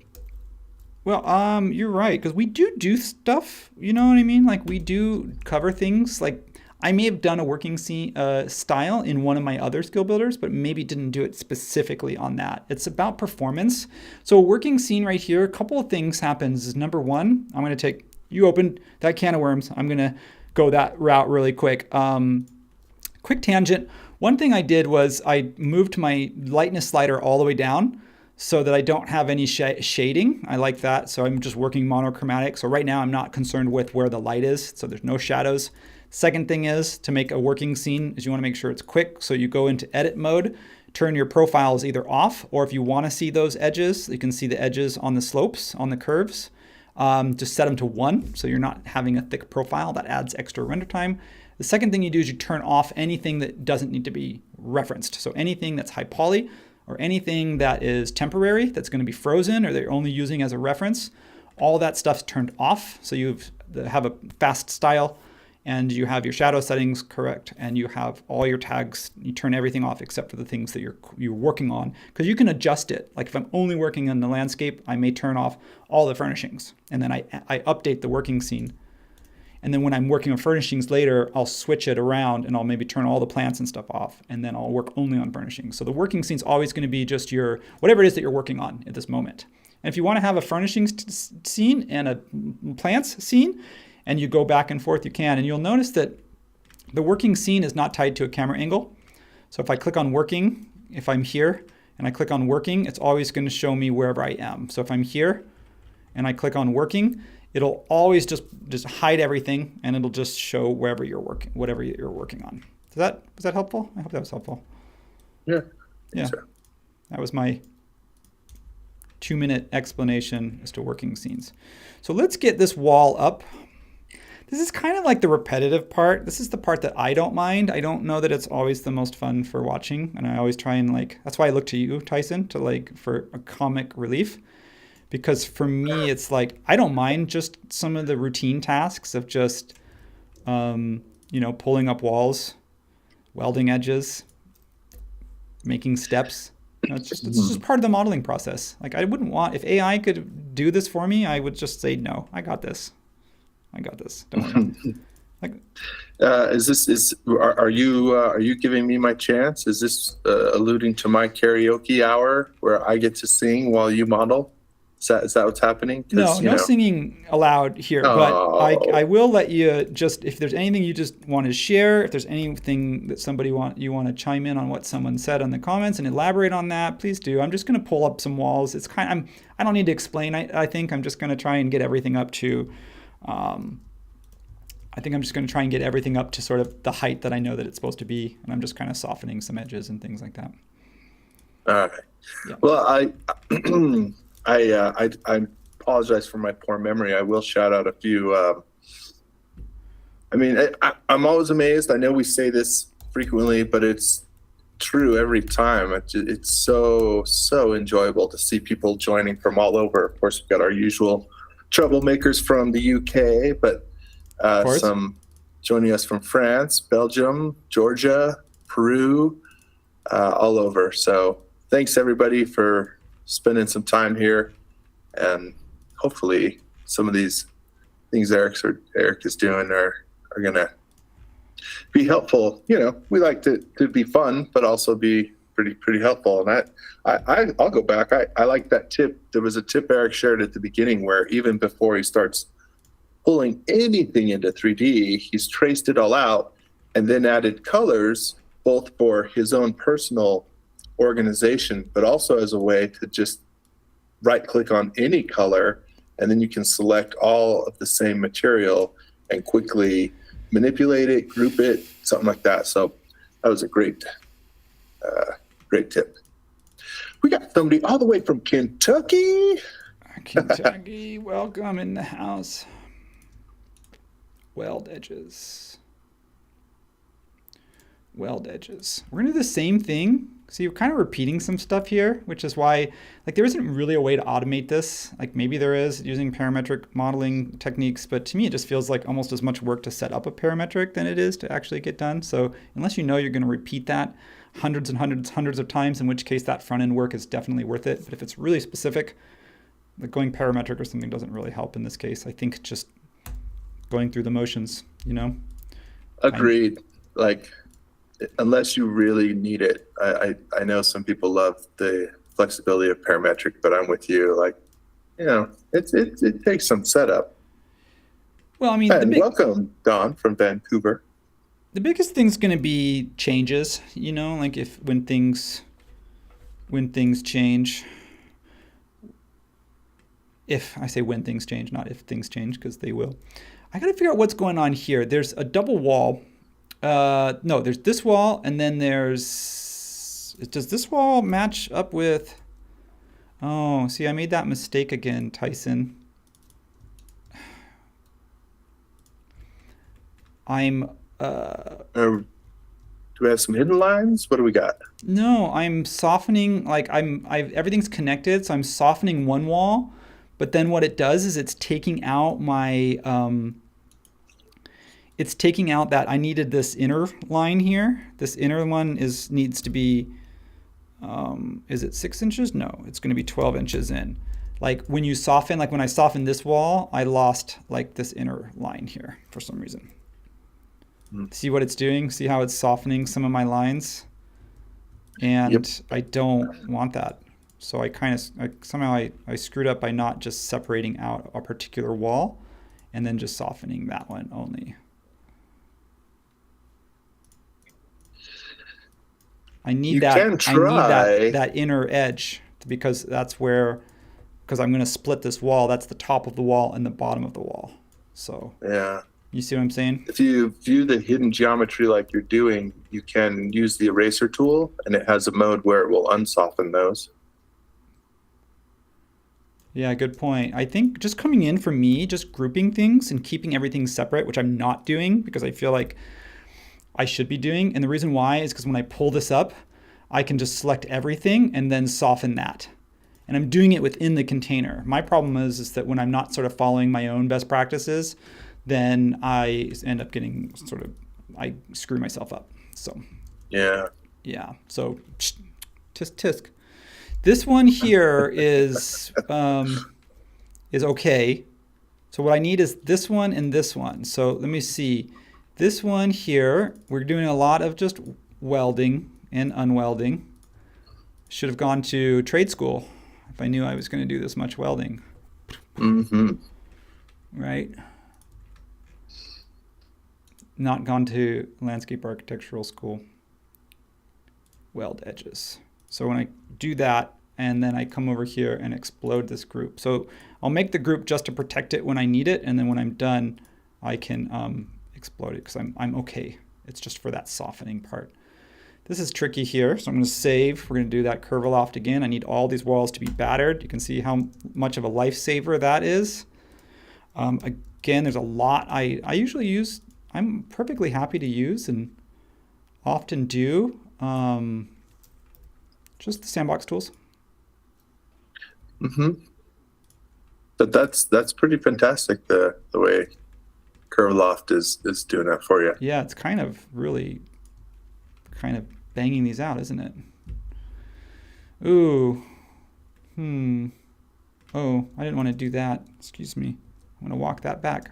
Well, you're right because we do stuff. You know what I mean? Like we do cover things. Like I may have done a working scene style in one of my other skill builders, but maybe didn't do it specifically on that. It's about performance. So a working scene right here. A couple of things happens. Is number one, I'm going to take you opened that can of worms. I'm going to go that route really quick. Quick tangent. One thing I did was I moved my lightness slider all the way down so that I don't have any shading. I like that. So I'm just working monochromatic. So right now I'm not concerned with where the light is. So there's no shadows. Second thing is to make a working scene is you want to make sure it's quick. So you go into edit mode, turn your profiles either off, or if you want to see those edges, you can see the edges on the slopes, on the curves. Just set them to 1 so you're not having a thick profile. That adds extra render time. The second thing you do is you turn off anything that doesn't need to be referenced. So anything that's high poly or anything that is temporary, that's going to be frozen or they're only using as a reference, all that stuff's turned off. So you have a fast style and you have your shadow settings correct and you have all your tags. You turn everything off except for the things that you're working on because you can adjust it. Like if I'm only working on the landscape, I may turn off all the furnishings and then I update the working scene. And then when I'm working on furnishings later, I'll switch it around and I'll maybe turn all the plants and stuff off. And then I'll work only on furnishings. So the working scene is always going to be just your, whatever it is that you're working on at this moment. And if you want to have a furnishings scene and a plants scene, and you go back and forth, you can. And you'll notice that the working scene is not tied to a camera angle. So if I click on working, if I'm here and I click on working, it's always going to show me wherever I am. So if I'm here and I click on working, it'll always just hide everything and it'll just show wherever you're working, whatever you're working on. Was that helpful? I hope that was helpful. Yeah. Yeah. So. That was my 2-minute explanation as to working scenes. So let's get this wall up. This is kind of like the repetitive part. This is the part that I don't mind. I don't know that it's always the most fun for watching. And I always try and that's why I look to you, Tyson, for a comic relief. Because for me, it's like, I don't mind just some of the routine tasks of just, pulling up walls, welding edges, making steps. It's just part of the modeling process. Like I wouldn't want, if AI could do this for me, I would just say, no, I got this. Don't worry. Are you giving me my chance? Is this alluding to my karaoke hour where I get to sing while you model? Is that what's happening? No singing allowed here, but I will let you just, if there's anything you just want to share, if there's anything that you want to chime in on what someone said in the comments and elaborate on that, please do. I'm just going to pull up some walls. It's I don't need to explain. I think I'm just going to try and get everything up to, sort of the height that I know that it's supposed to be, and I'm just kind of softening some edges and things like that. All right. Yeah. Well, I apologize for my poor memory. I will shout out a few. I'm always amazed. I know we say this frequently, but it's true every time. It's so enjoyable to see people joining from all over. Of course, we've got our usual troublemakers from the UK, but some joining us from France, Belgium, Georgia, Peru, all over. So thanks everybody for spending some time here, and hopefully some of these things Eric is doing are gonna be helpful. We like to be fun, but also be pretty helpful. And I'll go back. I like that tip. There was a tip Eric shared at the beginning where even before he starts pulling anything into 3D, he's traced it all out and then added colors, both for his own personal organization, but also as a way to just right click on any color, and then you can select all of the same material and quickly manipulate it, group it, something like that. So that was a great tip. We got somebody all the way from Kentucky. Kentucky, welcome in the house. Weld edges. Weld edges. We're going to do the same thing. So you're kind of repeating some stuff here, which is why, like, there isn't really a way to automate this. Like, maybe there is using parametric modeling techniques, but to me, it just feels like almost as much work to set up a parametric than it is to actually get done. So unless you know you're going to repeat that hundreds and hundreds of times, in which case that front end work is definitely worth it. But if it's really specific, like going parametric or something doesn't really help in this case. I think just going through the motions, Agreed. Like, unless you really need it. I know some people love the flexibility of parametric, but I'm with you. Like, it takes some setup. Well, I mean, welcome, Don from Vancouver. The biggest thing's going to be changes, like when things change. If I say when things change, not if things change, because they will. I got to figure out what's going on here. There's a double wall. No, there's this wall, and then does this wall match up with, oh, see, I made that mistake again, Tyson. Do we have some hidden lines? What do we got? No, I'm softening, like everything's connected, so I'm softening one wall, but then what it does is it's taking out my, it's taking out that I needed this inner line here. This inner one needs to be, is it 6 inches? No, it's going to be 12 inches in. Like when you soften, like when I softened this wall, I lost like this inner line here for some reason. See what it's doing? See how it's softening some of my lines? And yep. I don't want that. So somehow I screwed up by not just separating out a particular wall and then just softening that one only. I need that inner edge because I'm going to split this wall. That's the top of the wall and the bottom of the wall. So yeah. You see what I'm saying? If you view the hidden geometry like you're doing, you can use the eraser tool, and it has a mode where it will unsoften those. Yeah, good point. I think just coming in for me, just grouping things and keeping everything separate, which I'm not doing because I feel like I should be doing. And the reason why is because when I pull this up, I can just select everything and then soften that. And I'm doing it within the container. My problem is that when I'm not sort of following my own best practices, then I end up getting I screw myself up. So yeah. So tisk. This one here is okay. So what I need is this one and this one. So let me see. This one here, we're doing a lot of just welding and unwelding. Should have gone to trade school if I knew I was going to do this much welding. Mm-hmm. Right? Not gone to landscape architectural school. Weld edges. So when I do that, and then I come over here and explode this group. So I'll make the group just to protect it when I need it, and then when I'm done, I can explode it because I'm okay. It's just for that softening part. This is tricky here, so I'm going to save. We're going to do that curve aloft again. I need all these walls to be battered. You can see how much of a lifesaver that is. Again, there's a lot I usually use. I'm perfectly happy to use and often do just the sandbox tools. Mm-hmm. But that's pretty fantastic, the way Curve Loft is doing that for you. Yeah, it's kind of banging these out, isn't it? Ooh. Oh, I didn't want to do that. Excuse me. I'm going to walk that back.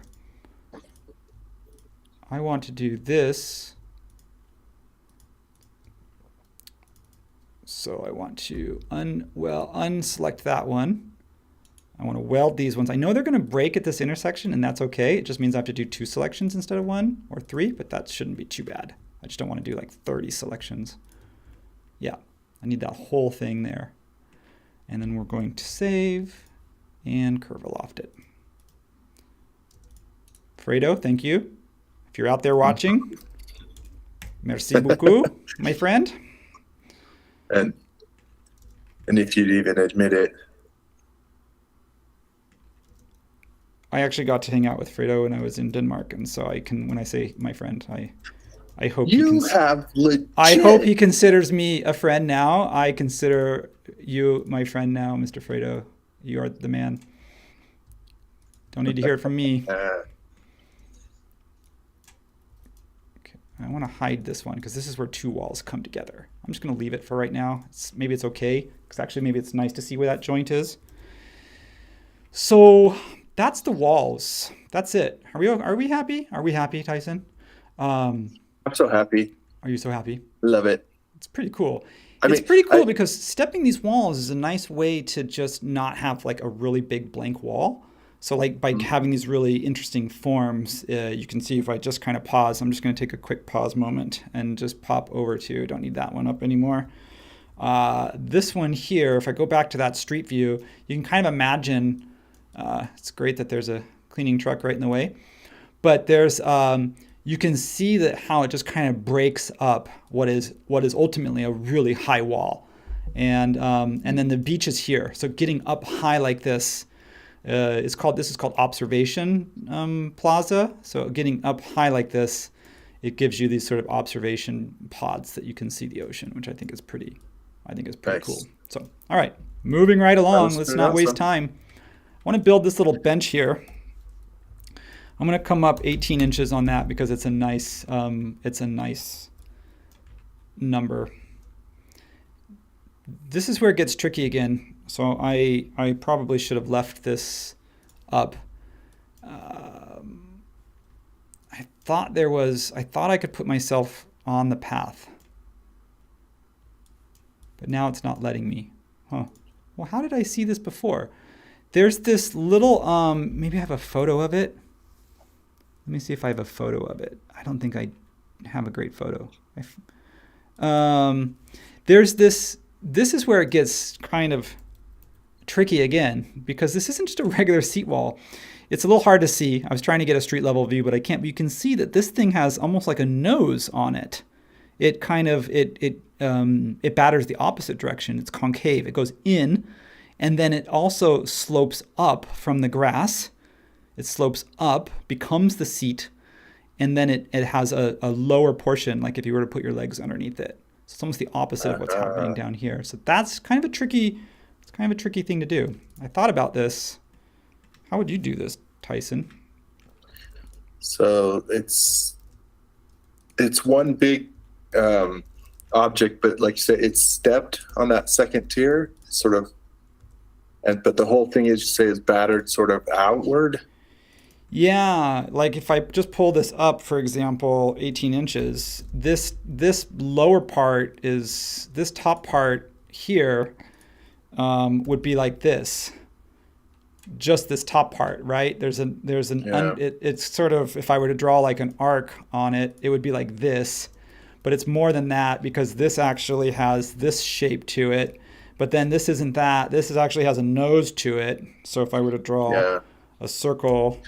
I want to do this So I want to unselect that one. I want to weld these ones. I know they're going to break at this intersection, and that's okay. It just means I have to do 2 selections instead of 1 or 3, but that shouldn't be too bad. I just don't want to do like 30 selections. Yeah, I need that whole thing there. And then we're going to save and curve-aloft it. Fredo, thank you. If you're out there watching, merci beaucoup, my friend. And if you'd even admit it. I actually got to hang out with Fredo when I was in Denmark, and so I can, when I say my friend, I hope I hope he considers me a friend now. I consider you my friend now, Mr. Fredo. You are the man. Don't need to hear it from me. Okay, I want to hide this one because this is where 2 walls come together. I'm just going to leave it for right now. Maybe it's okay, because actually maybe it's nice to see where that joint is. So that's the walls. That's it. Are we happy? Are we happy, Tyson? I'm so happy. Are you so happy? Love it. It's pretty cool. It's pretty cool because stepping these walls is a nice way to just not have like a really big blank wall. So like by having these really interesting forms, you can see if I just kind of pause, I'm just going to take a quick pause moment and just pop over to, don't need that one up anymore. This one here, if I go back to that street view, you can kind of imagine, it's great that there's a cleaning truck right in the way, but there's, you can see that how it just kind of breaks up what is ultimately a really high wall, and then the beach is here. So getting up high like this is called observation plaza. So getting up high like this, it gives you these sort of observation pods that you can see the ocean, which I think is pretty nice. Cool. So all right, moving right along. Let's not waste time. I want to build this little bench here. I'm going to come up 18 inches on that because it's a nice number. This is where it gets tricky again. So I probably should have left this up. I thought I could put myself on the path, but now it's not letting me. Huh. Well, how did I see this before? There's this little, maybe I have a photo of it. Let me see if I have a photo of it. I don't think I have a great photo. There's this is where it gets kind of tricky again, because this isn't just a regular seat wall. It's a little hard to see. I was trying to get a street level view, but I can't. You can see that this thing has almost like a nose on it. It kind of, it batters the opposite direction. It's concave. It goes in, and then it also slopes up from the grass. It slopes up, becomes the seat, and then it has a lower portion, like if you were to put your legs underneath it. So it's almost the opposite of what's happening down here. So that's kind of a tricky thing to do. I thought about this. How would you do this, Tyson? So it's one big object, but like you said, it's stepped on that second tier, sort of, but the whole thing is battered sort of outward. Yeah, like if I just pull this up, for example, 18 inches, this lower part this top part here would be like this. Just this top part, right? It's sort of, if I were to draw like an arc on it, it would be like this, but it's more than that because this actually has this shape to it. But then this isn't that. This actually has a nose to it. So if I were to draw a circle,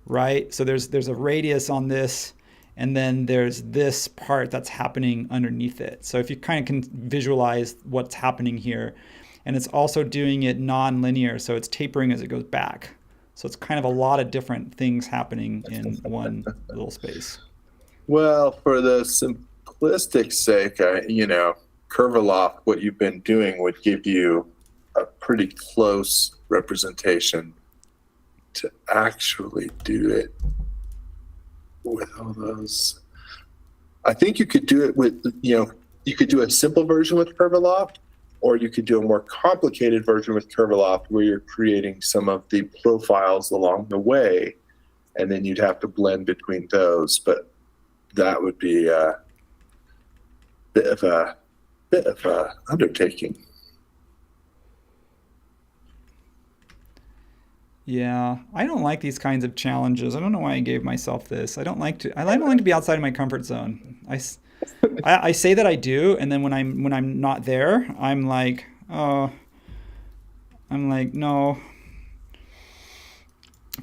right? So there's a radius on this, and then there's this part that's happening underneath it. So if you kind of can visualize what's happening here, and it's also doing it non-linear, so it's tapering as it goes back. So it's kind of a lot of different things happening in one little space. Well, for the simplistic sake, curve-aloft, what you've been doing would give you a pretty close representation. To actually do it with all those, I think you could do it with, you could do a simple version with curve-aloft, or you could do a more complicated version with curve-aloft where you're creating some of the profiles along the way, and then you'd have to blend between those. But that would be a bit of a bit of a undertaking. Yeah, I don't like these kinds of challenges. I don't know why I gave myself this. I don't like to be outside of my comfort zone. I say that I do, and then when I'm not there, I'm like, no.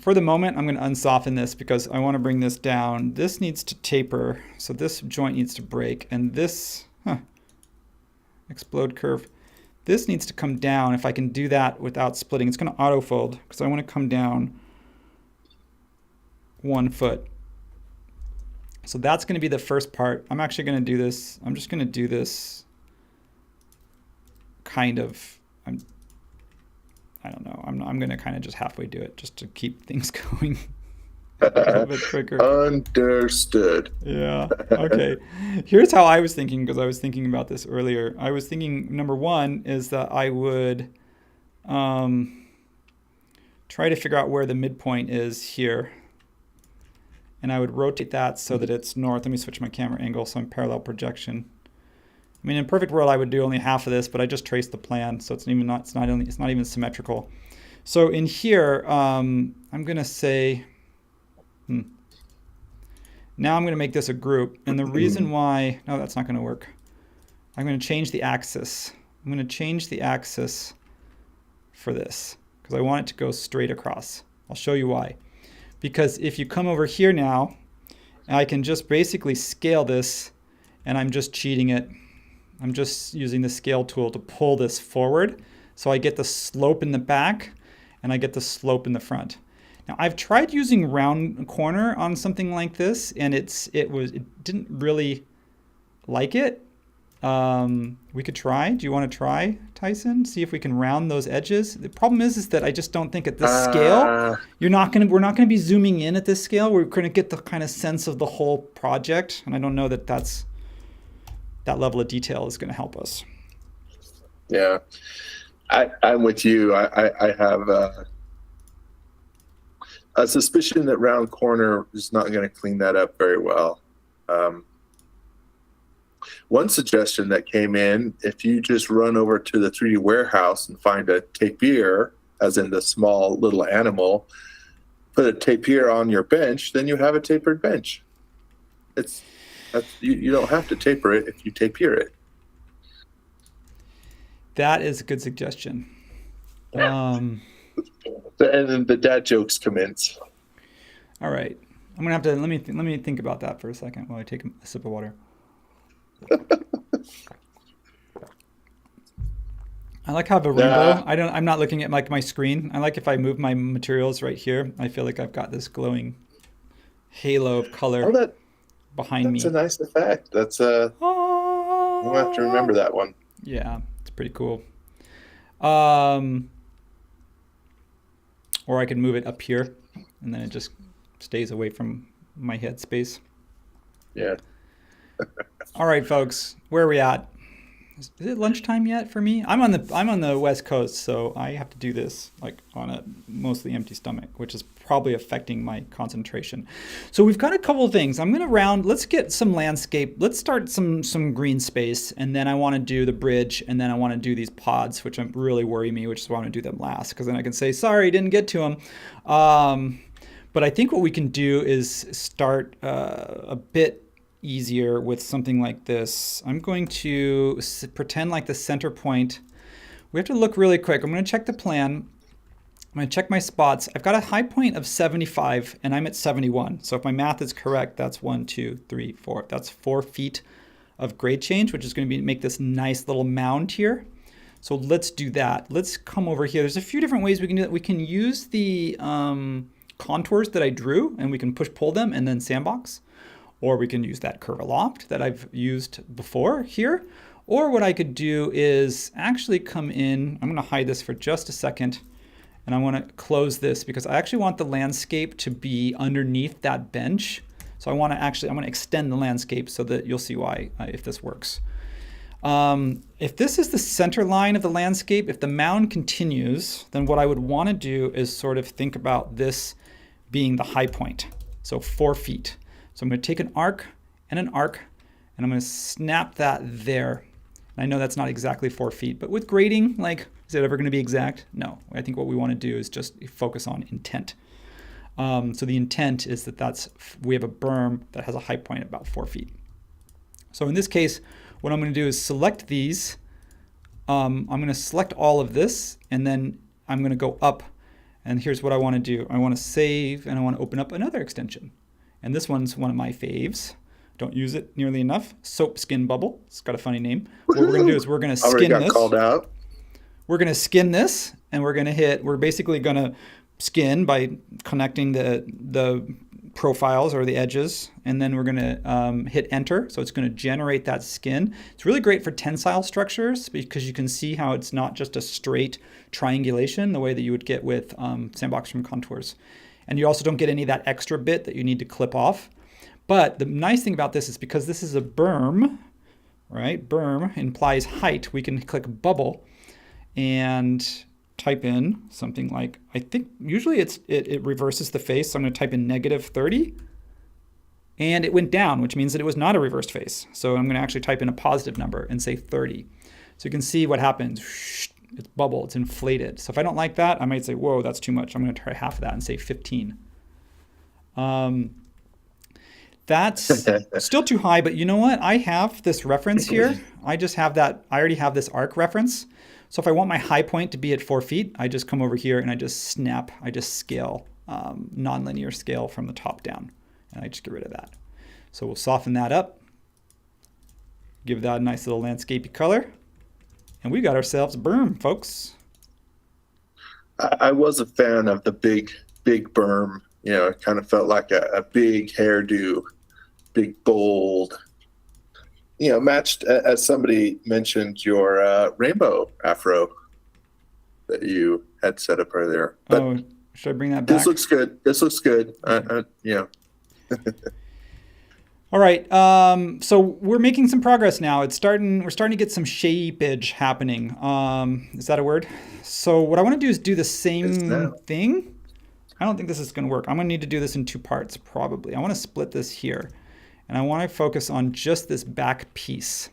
For the moment, I'm going to unsoften this because I want to bring this down. This needs to taper, so this joint needs to break, and this, explode curve. This needs to come down. If I can do that without splitting, it's going to autofold because I want to come down 1 foot. So that's going to be the first part. I'm actually going to do this. I'm just going to do this kind of, I don't know. I'm going to kind of just halfway do it just to keep things going a little bit quicker. Understood. Yeah. Okay. Here's how I was thinking, because I was thinking about this earlier. I was thinking number one is that I would try to figure out where the midpoint is here. And I would rotate that so that it's north. Let me switch my camera angle so I'm parallel projection. I mean, in a perfect world, I would do only half of this, but I just traced the plan, so it's not even symmetrical. So in here, I'm going to say. Now I'm going to make this a group. And the reason why, no, that's not going to work. I'm going to change the axis. I'm going to change the axis for this because I want it to go straight across. I'll show you why. Because if you come over here now, I can just basically scale this, and I'm just cheating it. I'm just using the scale tool to pull this forward. So I get the slope in the back, and I get the slope in the front. Now I've tried using round corner on something like this, and it didn't really like it. We could try. Do you want to try, Tyson? See if we can round those edges. The problem is that I just don't think at this scale we're not gonna be zooming in at this scale. We're gonna get the kind of sense of the whole project, and I don't know that that level of detail is gonna help us. Yeah, I'm with you. I have a suspicion that round corner is not going to clean that up very well. One suggestion that came in, if you just run over to the 3D warehouse and find a tapir, as in the small little animal, put a tapir on your bench, then you have a tapered bench. You don't have to taper it if you tapir it. That is a good suggestion. And then the dad jokes commence. All right, I'm gonna have to let me think about that for a second while I take a sip of water. I like how I have a rainbow. I'm not looking at my screen. I like if I move my materials right here. I feel like I've got this glowing halo of color behind me. That's a nice effect. That's I'll have to remember that one. Yeah, it's pretty cool. Or I can move it up here, and then it just stays away from my head space. Yeah. All right, folks, where are we at? Is it lunchtime yet for me? I'm on the West Coast, so I have to do this like on a mostly empty stomach, which is probably affecting my concentration. So we've got a couple of things. Let's get some landscape. Let's start some green space, and then I want to do the bridge, and then I want to do these pods, which really worry me, which is why I want to do them last, because then I can say, sorry, didn't get to them. But I think what we can do is start a bit easier with something like this. I'm going to pretend like the center point. We have to look really quick. I'm going to check the plan. I'm going to check my spots. I've got a high point of 75 and I'm at 71. So if my math is correct, that's 1, 2, 3, 4. That's 4 feet of grade change, which is going to make this nice little mound here. So let's do that. Let's come over here. There's a few different ways we can do that. We can use the contours that I drew, and we can pull them and then sandbox. Or we can use that curve aloft that I've used before here. Or what I could do is actually come in. I'm going to hide this for just a second. And I want to close this because I actually want the landscape to be underneath that bench. So I want to extend the landscape so that you'll see why if this works. If this is the center line of the landscape, if the mound continues, then what I would want to do is sort of think about this being the high point. So 4 feet. So I'm going to take an arc, and I'm going to snap that there. And I know that's not exactly 4 feet, but with grading, like, is it ever going to be exact? No. I think what we want to do is just focus on intent. So the intent is that we have a berm that has a height point at about 4 feet. So in this case, what I'm going to do is select these. I'm going to select all of this, and then I'm going to go up. And here's what I want to do. I want to save, and I want to open up another extension. And this one's one of my faves. Don't use it nearly enough. Soap Skin Bubble. It's got a funny name. What we're going to do is we're going to Already skin got this. called out. We're going to skin this, and we're basically going to skin by connecting the profiles or the edges, and then we're going to hit enter. So it's going to generate that skin. It's really great for tensile structures because you can see how it's not just a straight triangulation the way that you would get with Sandbox from Contours. And you also don't get any of that extra bit that you need to clip off. But the nice thing about this is because this is a berm, right? Berm implies height. We can click bubble and type in something like, I think usually it reverses the face. So I'm going to type in -30. And it went down, which means that it was not a reversed face. So I'm going to actually type in a positive number and say 30. So you can see what happens. It's bubble, it's inflated. So if I don't like that, I might say, whoa, that's too much. I'm going to try half of that and say 15. That's still too high, but you know what? I have this reference here. I already have this arc reference. So if I want my high point to be at 4 feet, I just come over here and I just scale, nonlinear scale from the top down. And I just get rid of that. So we'll soften that up, give that a nice little landscapey color. And we got ourselves a berm, folks. I was a fan of the big berm. You know, it kind of felt like a big hairdo, big, bold. You know, matched, as somebody mentioned, your rainbow afro that you had set up earlier. But should I bring that back? This looks good. Yeah. All right. So we're making some progress now. We're starting to get some shapeage happening. Is that a word? So what I want to do is do the same thing. I don't think this is going to work. I'm going to need to do this in 2 parts, probably. I want to split this here. And I want to focus on just this back piece.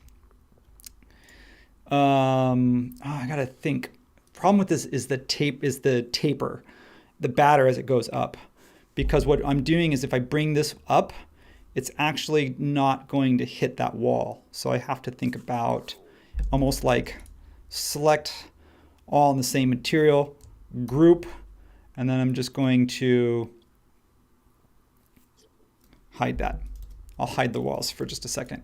I got to think. Problem with this is the taper, the batter as it goes up. Because what I'm doing is if I bring this up, it's actually not going to hit that wall. So I have to think about almost like select all in the same material, group, and then I'm just going to hide that. I'll hide the walls for just a second.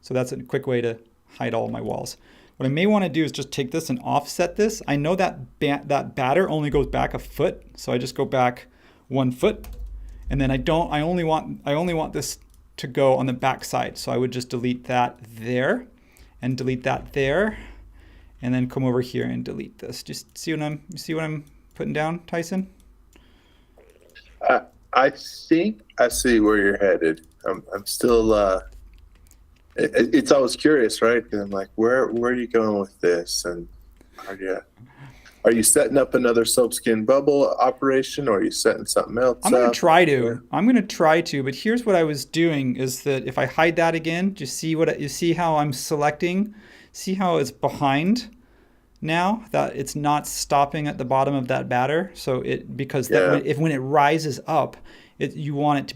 So that's a quick way to hide all my walls. What I may want to do is just take this and offset this. I know that that batter only goes back a foot, so I just go back 1 foot, and then I only want this to go on the back side. So I would just delete that there, and delete that there, and then come over here and delete this. Just see what I'm putting down, Tyson? I think I see where you're headed. I'm still. It's always curious, right? Because I'm like, where are you going with this? And are you setting up another soap skin bubble operation, or are you setting something else up? I'm going to try to, but here's what I was doing is that if I hide that again, you see how I'm selecting, see how it's behind now, that it's not stopping at the bottom of that batter. So when it rises up, you want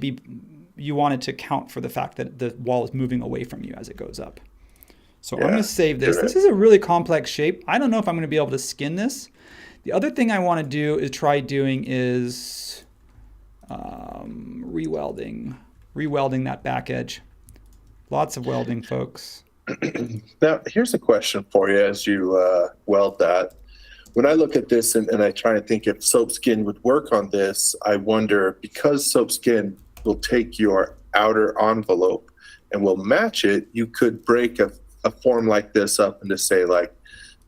it to count for the fact that the wall is moving away from you as it goes up. So I'm going to save this. This is a really complex shape. I don't know if I'm going to be able to skin this. The other thing I want to do is try doing is rewelding that back edge. Lots of welding, folks. Now, here's a question for you as you weld that. When I look at this and I try and think if soap skin would work on this, I wonder, because soap skin will take your outer envelope and will match it, you could break a form like this up into, say, like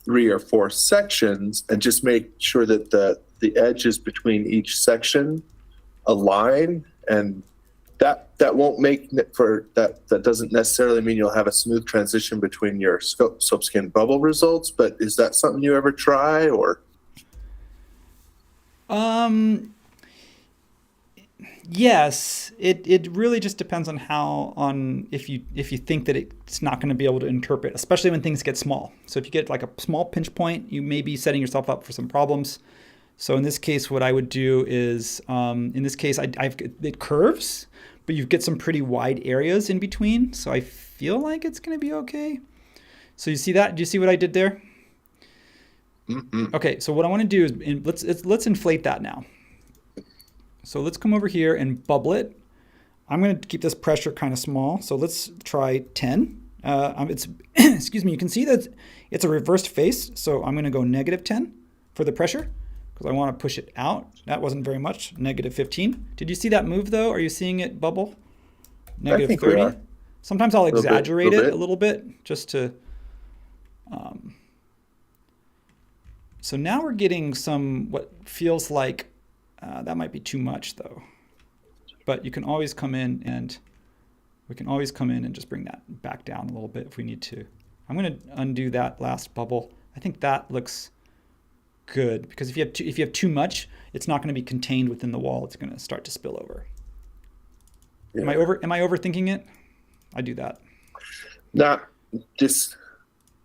3 or 4 sections and just make sure that the edges between each section align, and that won't make for that doesn't necessarily mean you'll have a smooth transition between your soap skin bubble results. But is that something you ever try, or Yes, it really just depends on if you think that it's not going to be able to interpret, especially when things get small. So if you get like a small pinch point, you may be setting yourself up for some problems. So in this case, what I would do is, in this case, it curves, but you get some pretty wide areas in between. So I feel like it's going to be okay. So you see that? Do you see what I did there? Mm-mm. Okay, so what I want to do is let's inflate that now. So let's come over here and bubble it. I'm going to keep this pressure kind of small. So let's try 10. It's excuse me. You can see that it's a reversed face. So I'm going to go -10 for the pressure because I want to push it out. That wasn't very much. -15. Did you see that move though? Are you seeing it bubble? I think we are. -30. Sometimes I'll Little bit, exaggerate little it bit. a little bit just to. Um, so now we're getting some what feels like that might be too much though. But you can always come in and we can always come in and just bring that back down a little bit if we need to. I'm going to undo that last bubble. I think that looks good because if you have too much, it's not going to be contained within the wall. It's going to start to spill over. Yeah. Am I overthinking it? I do that. Not just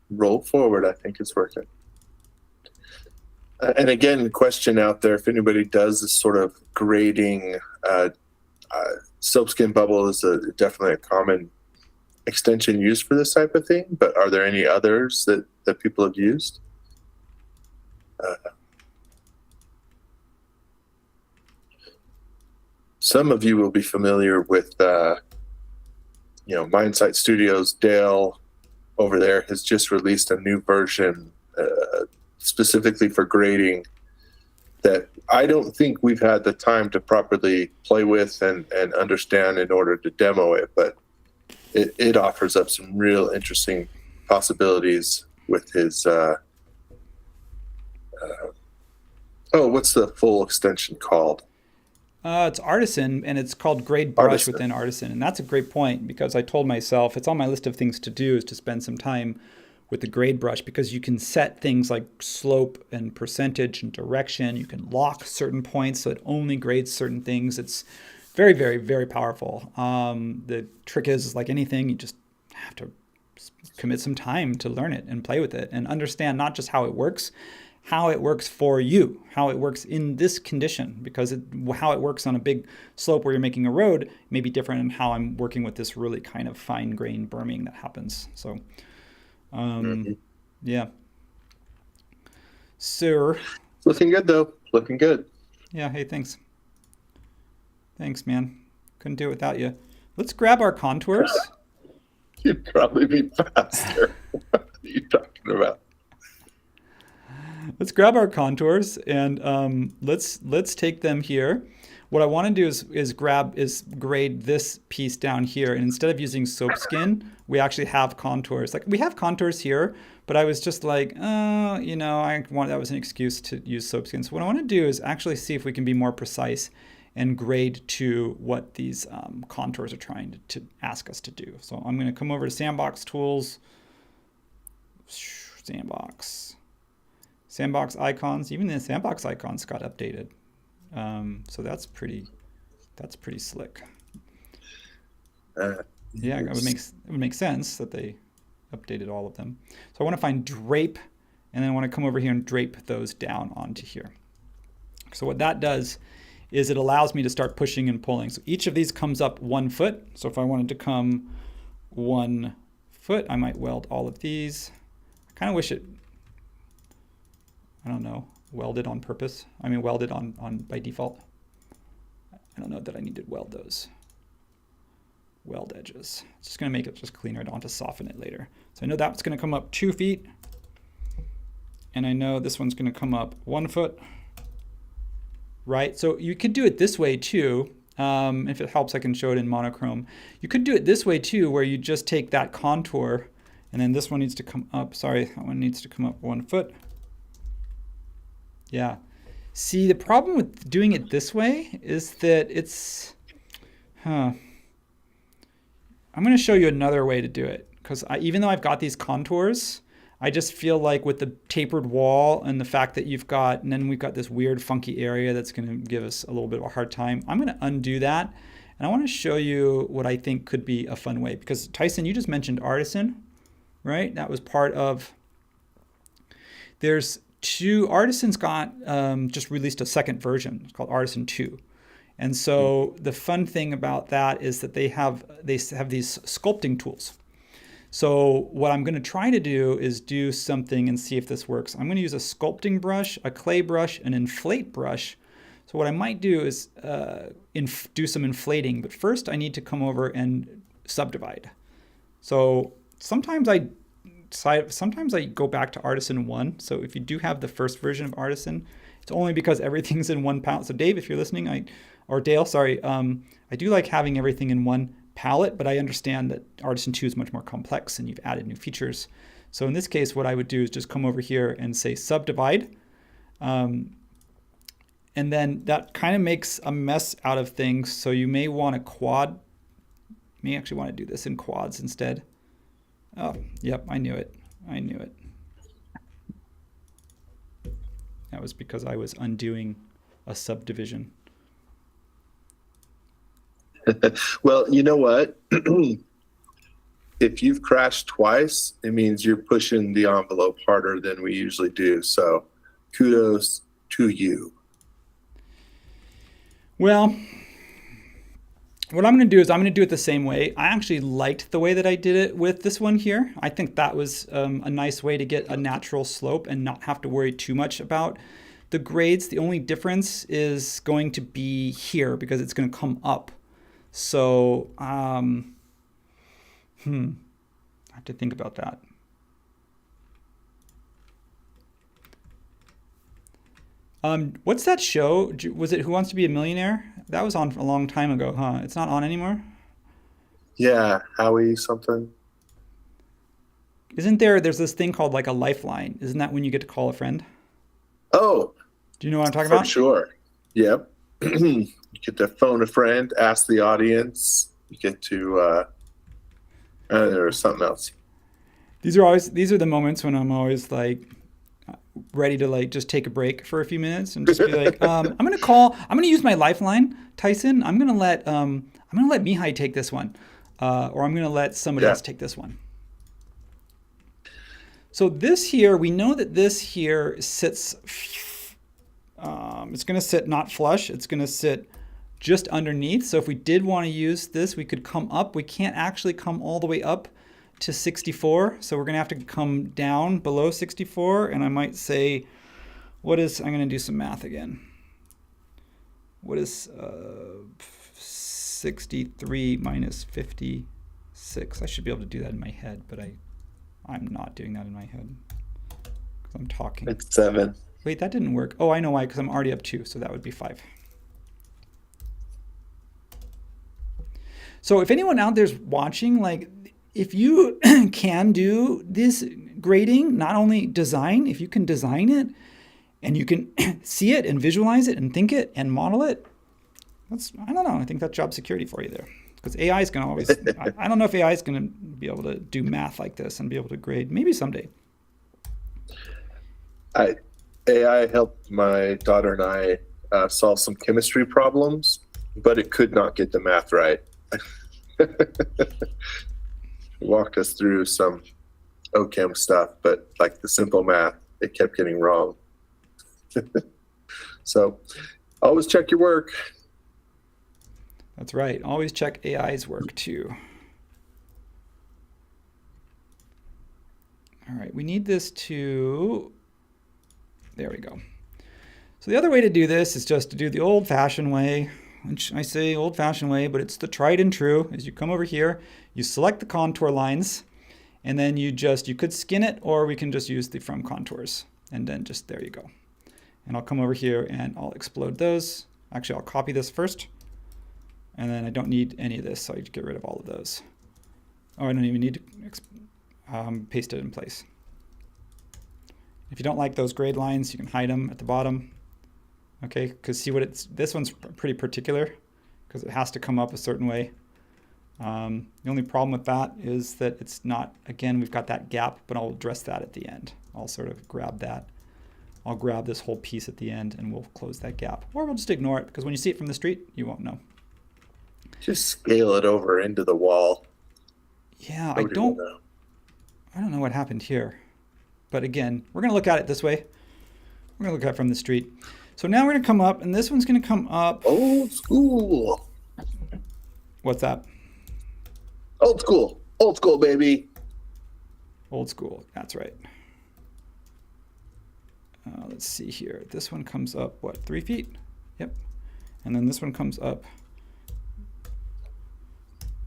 roll forward. I think it's working. And again, question out there: if anybody does this sort of grading, soapskin bubble is definitely a common extension used for this type of thing. But are there any others that people have used? Some of you will be familiar with, Mindsight Studios. Dale over there has just released a new version specifically for grading that I don't think we've had the time to properly play with and understand in order to demo it, but it offers up some real interesting possibilities with his what's the full extension called? It's Artisan, and it's called Grade Brush Artisan. within Artisan. And that's a great point because I told myself it's on my list of things to do is to spend some time with the grade brush because you can set things like slope and percentage and direction. You can lock certain points so it only grades certain things. It's very, very, very powerful. The trick is like anything, you just have to commit some time to learn it and play with it and understand not just how it works for you, how it works in this condition, because how it works on a big slope where you're making a road may be different than how I'm working with this really kind of fine-grained berming that happens. So, yeah. Sir. Looking good, though. Looking good. Yeah, hey, thanks. Thanks, man. Couldn't do it without you. Let's grab our contours. You'd probably be faster. What are you talking about? Let's grab our contours and let's take them here. What I want to do is grade this piece down here, and instead of using soapskin, we actually have contours. Like we have contours here, but I was just like, that was an excuse to use soapskin. So what I want to do is actually see if we can be more precise and grade to what these contours are trying to ask us to do. So I'm going to come over to Sandbox Tools, Sandbox icons. Even the sandbox icons got updated, so that's pretty slick. Yeah, it would make sense that they updated all of them. So I want to find drape, and then I want to come over here and drape those down onto here. So what that does is it allows me to start pushing and pulling. So each of these comes up 1 foot. So if I wanted to come 1 foot, I might weld all of these. I kind of wish it, I don't know, welded on purpose. I mean, welded on by default. I don't know that I need to weld those. Weld edges. It's just going to make it just cleaner. I don't want to soften it later. So I know that's going to come up 2 feet. And I know this one's going to come up 1 foot. Right? So you could do it this way too. If it helps, I can show it in monochrome. You could do it this way too, where you just take that contour, and then this one needs to come up. Sorry, that one needs to come up 1 foot. Yeah. See, the problem with doing it this way is that it's, I'm going to show you another way to do it, because even though I've got these contours, I just feel like with the tapered wall and the fact that and then we've got this weird funky area that's going to give us a little bit of a hard time. I'm going to undo that. And I want to show you what I think could be a fun way. Because Tyson, you just mentioned Artisan, right? That was part of, Artisan's got just released a second version. It's called Artisan 2. And so the fun thing about that is that they have these sculpting tools. So what I'm going to try to do is do something and see if this works. I'm going to use a sculpting brush, a clay brush, an inflate brush. So what I might do is do some inflating, but first I need to come over and subdivide. So sometimes I go back to Artisan 1. So if you do have the first version of Artisan, it's only because everything's in one palette. So Dave, if you're listening, or Dale, sorry, I do like having everything in one palette, but I understand that Artisan 2 is much more complex and you've added new features. So in this case, what I would do is just come over here and say subdivide. And then that kind of makes a mess out of things. So you may want to may actually want to do this in quads instead. Oh, yep, I knew it. That was because I was undoing a subdivision. Well, you know what? If you've crashed twice, it means you're pushing the envelope harder than we usually do. So kudos to you. Well, what I'm going to do is I'm going to do it the same way. I actually liked the way that I did it with this one here. I think that was a nice way to get a natural slope and not have to worry too much about the grades. The only difference is going to be here because it's going to come up. So, I have to think about that. What's that show? Was it Who Wants to Be a Millionaire? That was on a long time ago, huh? It's not on anymore? Yeah, Howie something. There's this thing called like a lifeline. Isn't that when you get to call a friend? Oh, do you know what I'm talking for about? sure. Yep. You get to phone a friend, ask the audience. You get to, there was something else. These are the moments when I'm always like ready to like just take a break for a few minutes and just be like, I'm gonna use my lifeline, Tyson. I'm gonna let Mihai take this one, or I'm gonna let somebody else take this one. So this here, we know that this here sits. It's gonna sit not flush. It's gonna sit just underneath. So if we did want to use this, we could come up. We can't actually come all the way up to 64. So we're going to have to come down below 64. And I might say, I'm going to do some math again. What is 63 minus 56? I should be able to do that in my head, but I'm not doing that in my head because I'm talking. It's 7. Wait, that didn't work. Oh, I know why, because I'm already up 2. So that would be 5. So if anyone out there's watching, like if you can do this grading, not only design, if you can design it and you can see it and visualize it and think it and model it, I don't know. I think that's job security for you there. Because AI is going to always, I don't know if AI is going to be able to do math like this and be able to grade. Maybe someday. AI helped my daughter and I solve some chemistry problems, but it could not get the math right. Walked us through some OChem stuff, but like the simple math, it kept getting wrong. So always check your work. That's right. Always check AI's work too. All right, we need this to, there we go. So the other way to do this is just to do the old-fashioned way, which I say old-fashioned way, but it's the tried and true, is you come over here, you select the contour lines, and then you could skin it, or we can just use the from contours, and then just, there you go. And I'll come over here and I'll explode those. Actually, I'll copy this first, and then I don't need any of this, so I get rid of all of those. Oh, I don't even need to paste it in place. If you don't like those grade lines, you can hide them at the bottom. Okay, because see this one's pretty particular because it has to come up a certain way. The only problem with that is that it's not, again, we've got that gap, but I'll address that at the end. I'll sort of grab that. I'll grab this whole piece at the end and we'll close that gap. Or we'll just ignore it because when you see it from the street, you won't know. Just scale it over into the wall. Yeah, Nobody will know. I don't know what happened here. But again, we're going to look at it this way. We're going to look at it from the street. So now we're going to come up, and this one's going to come up. Old school. What's that? Old school. Old school, baby. Old school. That's right. Let's see here. This one comes up, what, 3 feet? Yep. And then this one comes up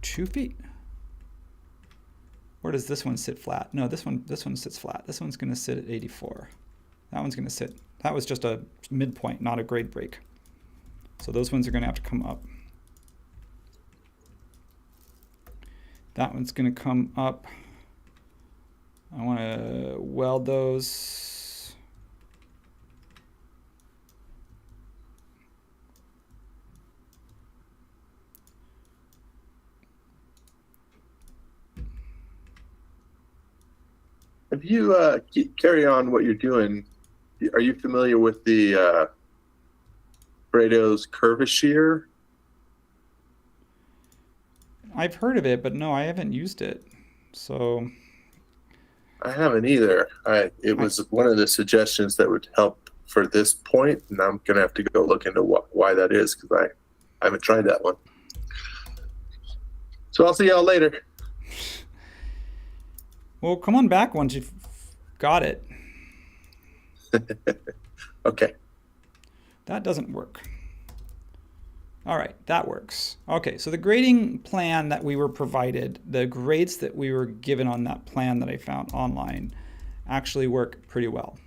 2 feet. Or does this one sit flat? No, this one sits flat. This one's going to sit at 84. That one's going to sit. That was just a midpoint, not a grade break. So those ones are going to have to come up. That one's going to come up. I want to weld those. If you carry on what you're doing, are you familiar with the Pareto's curvature? I've heard of it, but no, I haven't used it. So I haven't either. It was one of the suggestions that would help for this point, and I'm going to have to go look into why that is because I haven't tried that one. So I'll see y'all later. well, come on back once you've got it. Okay. That doesn't work. All right, that works. Okay, so the grading plan that we were provided, the grades that we were given on that plan that I found online actually work pretty well.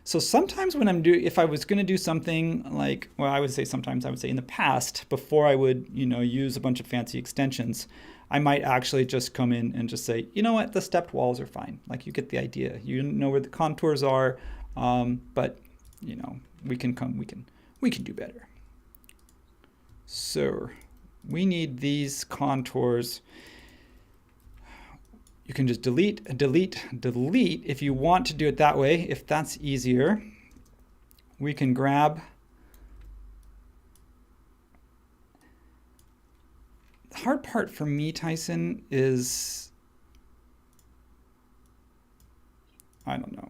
So sometimes when if I was going to do something like, well, I would say sometimes, I would say in the past, before I would, use a bunch of fancy extensions, I might actually just come in and just say, you know what, the stepped walls are fine. Like you get the idea. You know where the contours are, but we can do better. So we need these contours. You can just delete if you want to do it that way. If that's easier, we can grab. The hard part for me, Tyson, is I don't know.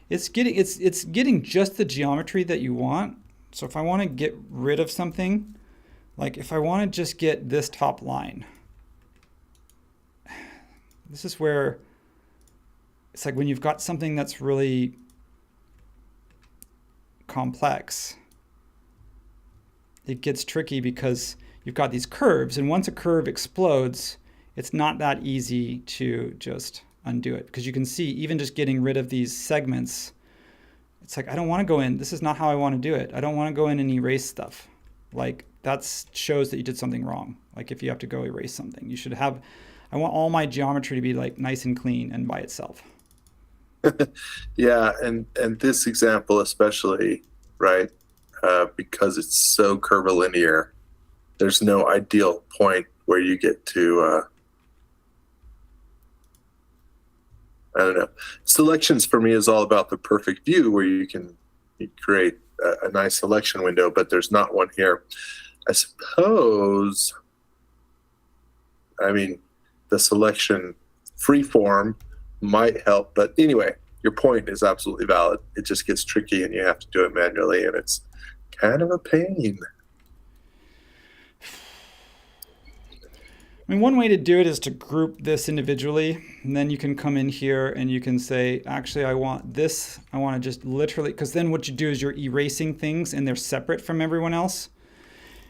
It's getting just the geometry that you want. So if I want to get rid of something, like if I want to just get this top line, this is where it's like when you've got something that's really complex, it gets tricky because you've got these curves, and once a curve explodes, it's not that easy to just undo it because you can see even just getting rid of these segments, it's like I don't want to go in. This is not how I want to do it. I don't want to go in and erase stuff. Like that shows that you did something wrong. Like if you have to go erase something, you should have. I want all my geometry to be like nice and clean and by itself. Yeah, and this example especially, right? Because it's so curvilinear, there's no ideal point where you get to. I don't know. Selections for me is all about the perfect view where you create a nice selection window, but there's not one here. I suppose. I mean, the selection freeform might help, but anyway, your point is absolutely valid. It just gets tricky and you have to do it manually, and it's kind of a pain. I mean, one way to do it is to group this individually, and then you can come in here and you can say, actually, I want this. I want to just literally, because then what you do is you're erasing things and they're separate from everyone else.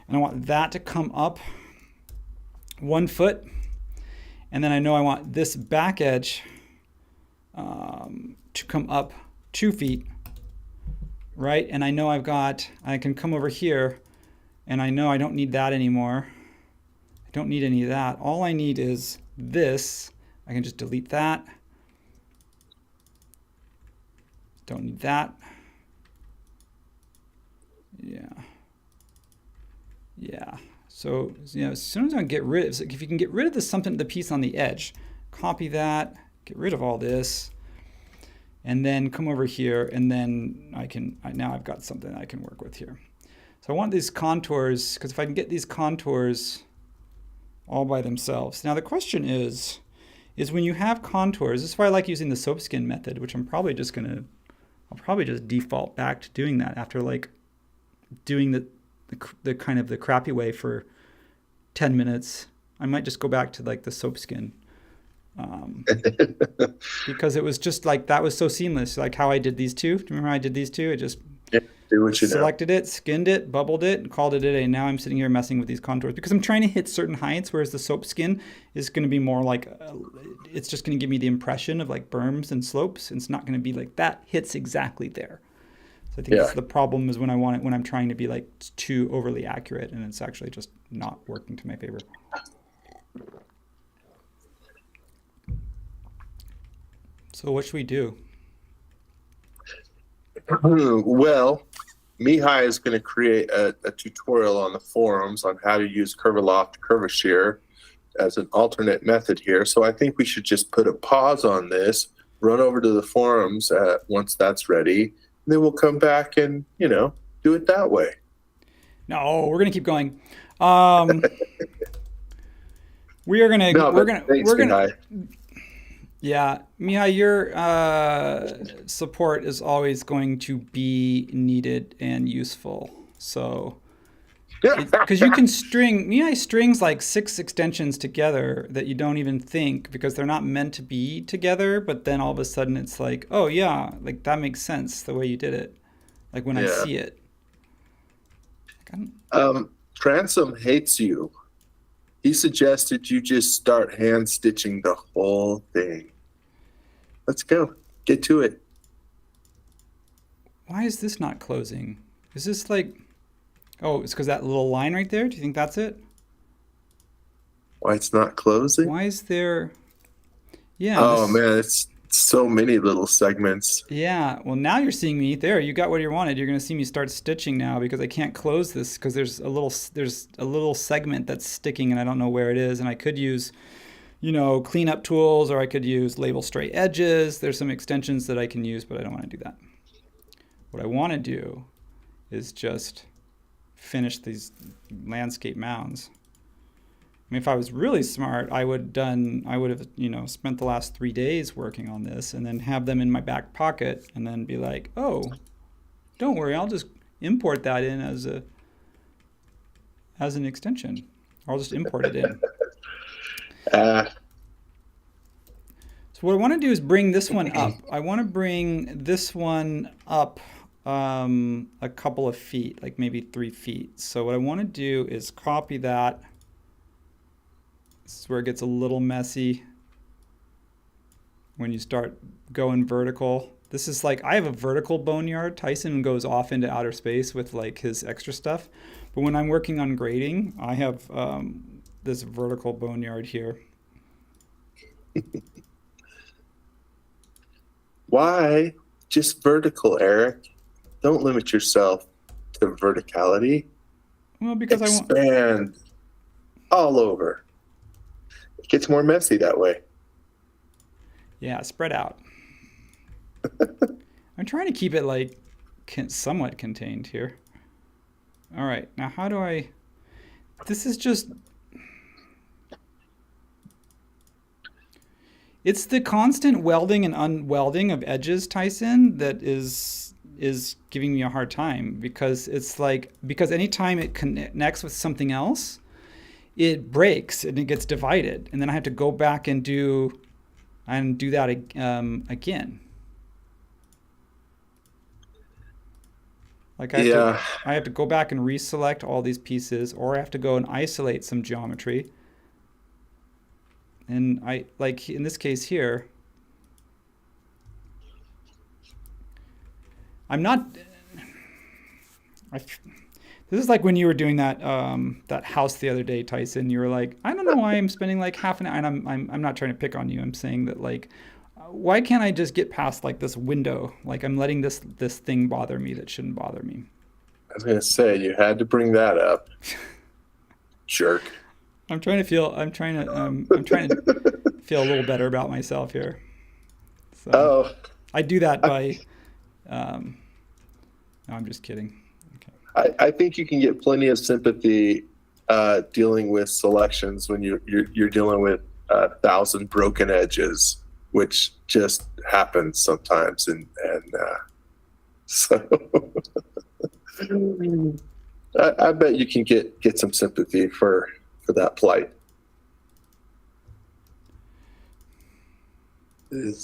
And I want that to come up 1 foot. And then I know I want this back edge to come up 2 feet, right? And I know I can come over here and I know I don't need that anymore. I don't need any of that. All I need is this. I can just delete that. Don't need that. Yeah. So, as soon as I get rid of, if you can get rid of the piece on the edge, copy that, get rid of all this, and then come over here, and then now I've got something I can work with here. So I want these contours, because if I can get these contours all by themselves. Now the question is when you have contours, this is why I like using the soap skin method, which I'll probably just default back to doing that after like doing the kind of the crappy way for 10 minutes. I might just go back to like the soap skin. Because it was just like, that was so seamless. Like how I did these two. Do you remember how I did these two? I just Yeah, do what you know. selected it, skinned it, bubbled it, and called it a day. And now I'm sitting here messing with these contours because I'm trying to hit certain heights, whereas the soap skin is going to be more like, it's just going to give me the impression of like berms and slopes. And it's not going to be like that hits exactly there. So I think that's the problem, is when I'm trying to be like too overly accurate, and it's actually just not working to my favor. So what should we do? Well, Mihai is going to create a tutorial on the forums on how to use Curvaloft Curvashare as an alternate method here. So I think we should just put a pause on this, run over to the forums once that's ready, and then we'll come back and, do it that way. No, we're gonna keep going. We are gonna. No, we're gonna. thanks, We're gonna. Mihai. Yeah, Mihai, your support is always going to be needed and useful. So, because you can Mihai strings like 6 extensions together that you don't even think, because they're not meant to be together. But then all of a sudden it's like, oh yeah, like that makes sense the way you did it. Like when I see it. Transom hates you. He suggested you just start hand stitching the whole thing. Let's go. Get to it. Why is this not closing? Is this like, oh, it's because that little line right there? Do you think that's it? Why it's not closing? Why is there, yeah. Oh man, it's so many little segments. Yeah, well now you're seeing me there. You got what you wanted. You're gonna see me start stitching now because I can't close this because there's a little segment that's sticking and I don't know where it is. And I could use, cleanup tools, or I could use label straight edges. There's some extensions that I can use, but I don't want to do that. What I want to do is just finish these landscape mounds. I mean, if I was really smart, I would have, spent the last 3 days working on this and then have them in my back pocket and then be like, oh, don't worry, I'll just import that in as an extension. Or I'll just import it in. So what I want to do is bring this one up. I want to bring this one up a couple of feet, like maybe 3 feet. So what I want to do is copy that. This is where it gets a little messy when you start going vertical. This is like, I have a vertical boneyard. Tyson goes off into outer space with like his extra stuff. But when I'm working on grading, I have this vertical boneyard here. Why just vertical, Eric? Don't limit yourself to verticality. Well, because expand all over. It gets more messy that way. Yeah, spread out. I'm trying to keep it like somewhat contained here. All right, now how do I? This is just. It's the constant welding and unwelding of edges, Tyson, that is giving me a hard time, because it's like, because anytime it connects with something else, it breaks and it gets divided, and then I have to go back and do that again. Like I have to go back and reselect all these pieces, or I have to go and isolate some geometry. And I, like in this case here, I'm not. This is like when you were doing that that house the other day, Tyson. You were like, I don't know why I'm spending like half an hour. And I'm not trying to pick on you. I'm saying that like, why can't I just get past like this window? Like I'm letting this thing bother me that shouldn't bother me. I was gonna say, you had to bring that up. Jerk. I'm trying to feel a little better about myself here. So Oh, I do that I, by, no, I'm just kidding. Okay. I think you can get plenty of sympathy dealing with selections when you're dealing with 1,000 broken edges, which just happens sometimes, and so I bet you can get some sympathy for that plight. It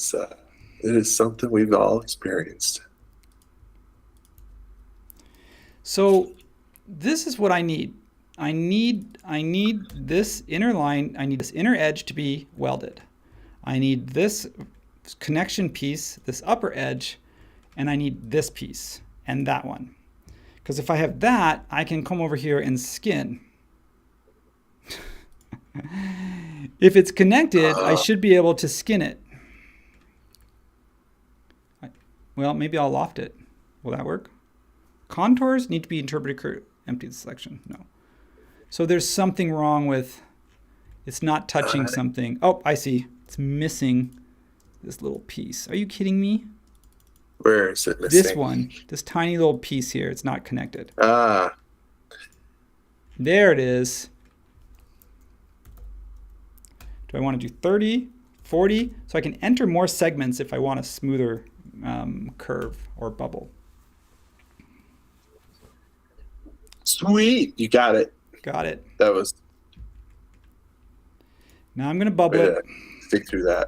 is something we've all experienced. So this is what I need. I need this inner line, I need this inner edge to be welded. I need this connection piece, this upper edge, and I need this piece and that one. Because if I have that, I can come over here and skin. If it's connected, I should be able to skin it. Well, maybe I'll loft it. Will that work? Contours need to be interpreted. Empty the selection. No. So there's something wrong with, it's not touching something. Oh, I see. It's missing this little piece. Are you kidding me? Where is it missing? This one, this tiny little piece here, it's not connected. Ah, There it is. Do I want to do 30, 40? So I can enter more segments if I want a smoother curve or bubble. sweet. You got it. Got it. That was Now I'm going to bubble way it. to stick through that.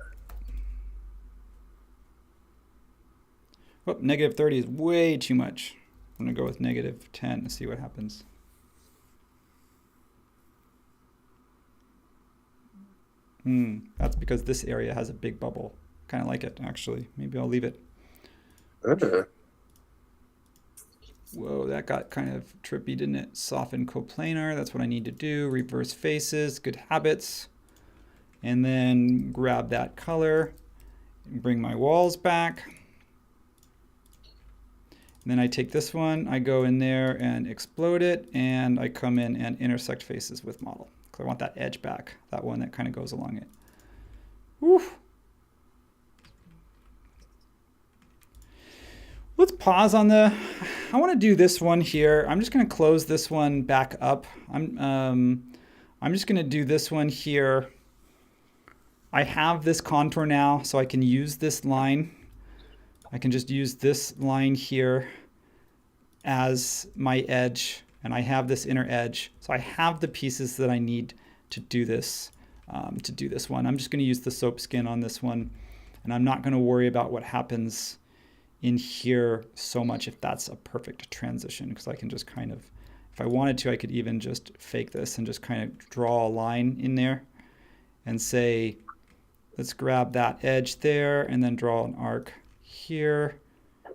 Oh, negative 30 is way too much. I'm going to go with negative 10 to see what happens. That's because this area has a big bubble. Kind of like it, actually. Maybe I'll leave it. Whoa, that got kind of trippy, didn't it? Soften coplanar, that's what I need to do. Reverse faces, good habits. And then grab that color, and bring my walls back. And then I take this one, I go in there and explode it, and I come in and intersect faces with model. Because I want that edge back, that one that kind of goes along it. Woof. Let's pause on the, I want to do this one here. I'm just going to close this one back up. I'm just going to do this one here. I have this contour now, so I can use this line. I can just use this line here as my edge, and I have this inner edge. So I have the pieces that I need to do this one. I'm just going to use the soap skin on this one, and I'm not going to worry about what happens in here so much if that's a perfect transition, because I can just kind of, if I wanted to, I could even just fake this and just kind of draw a line in there and say, let's grab that edge there and then draw an arc here.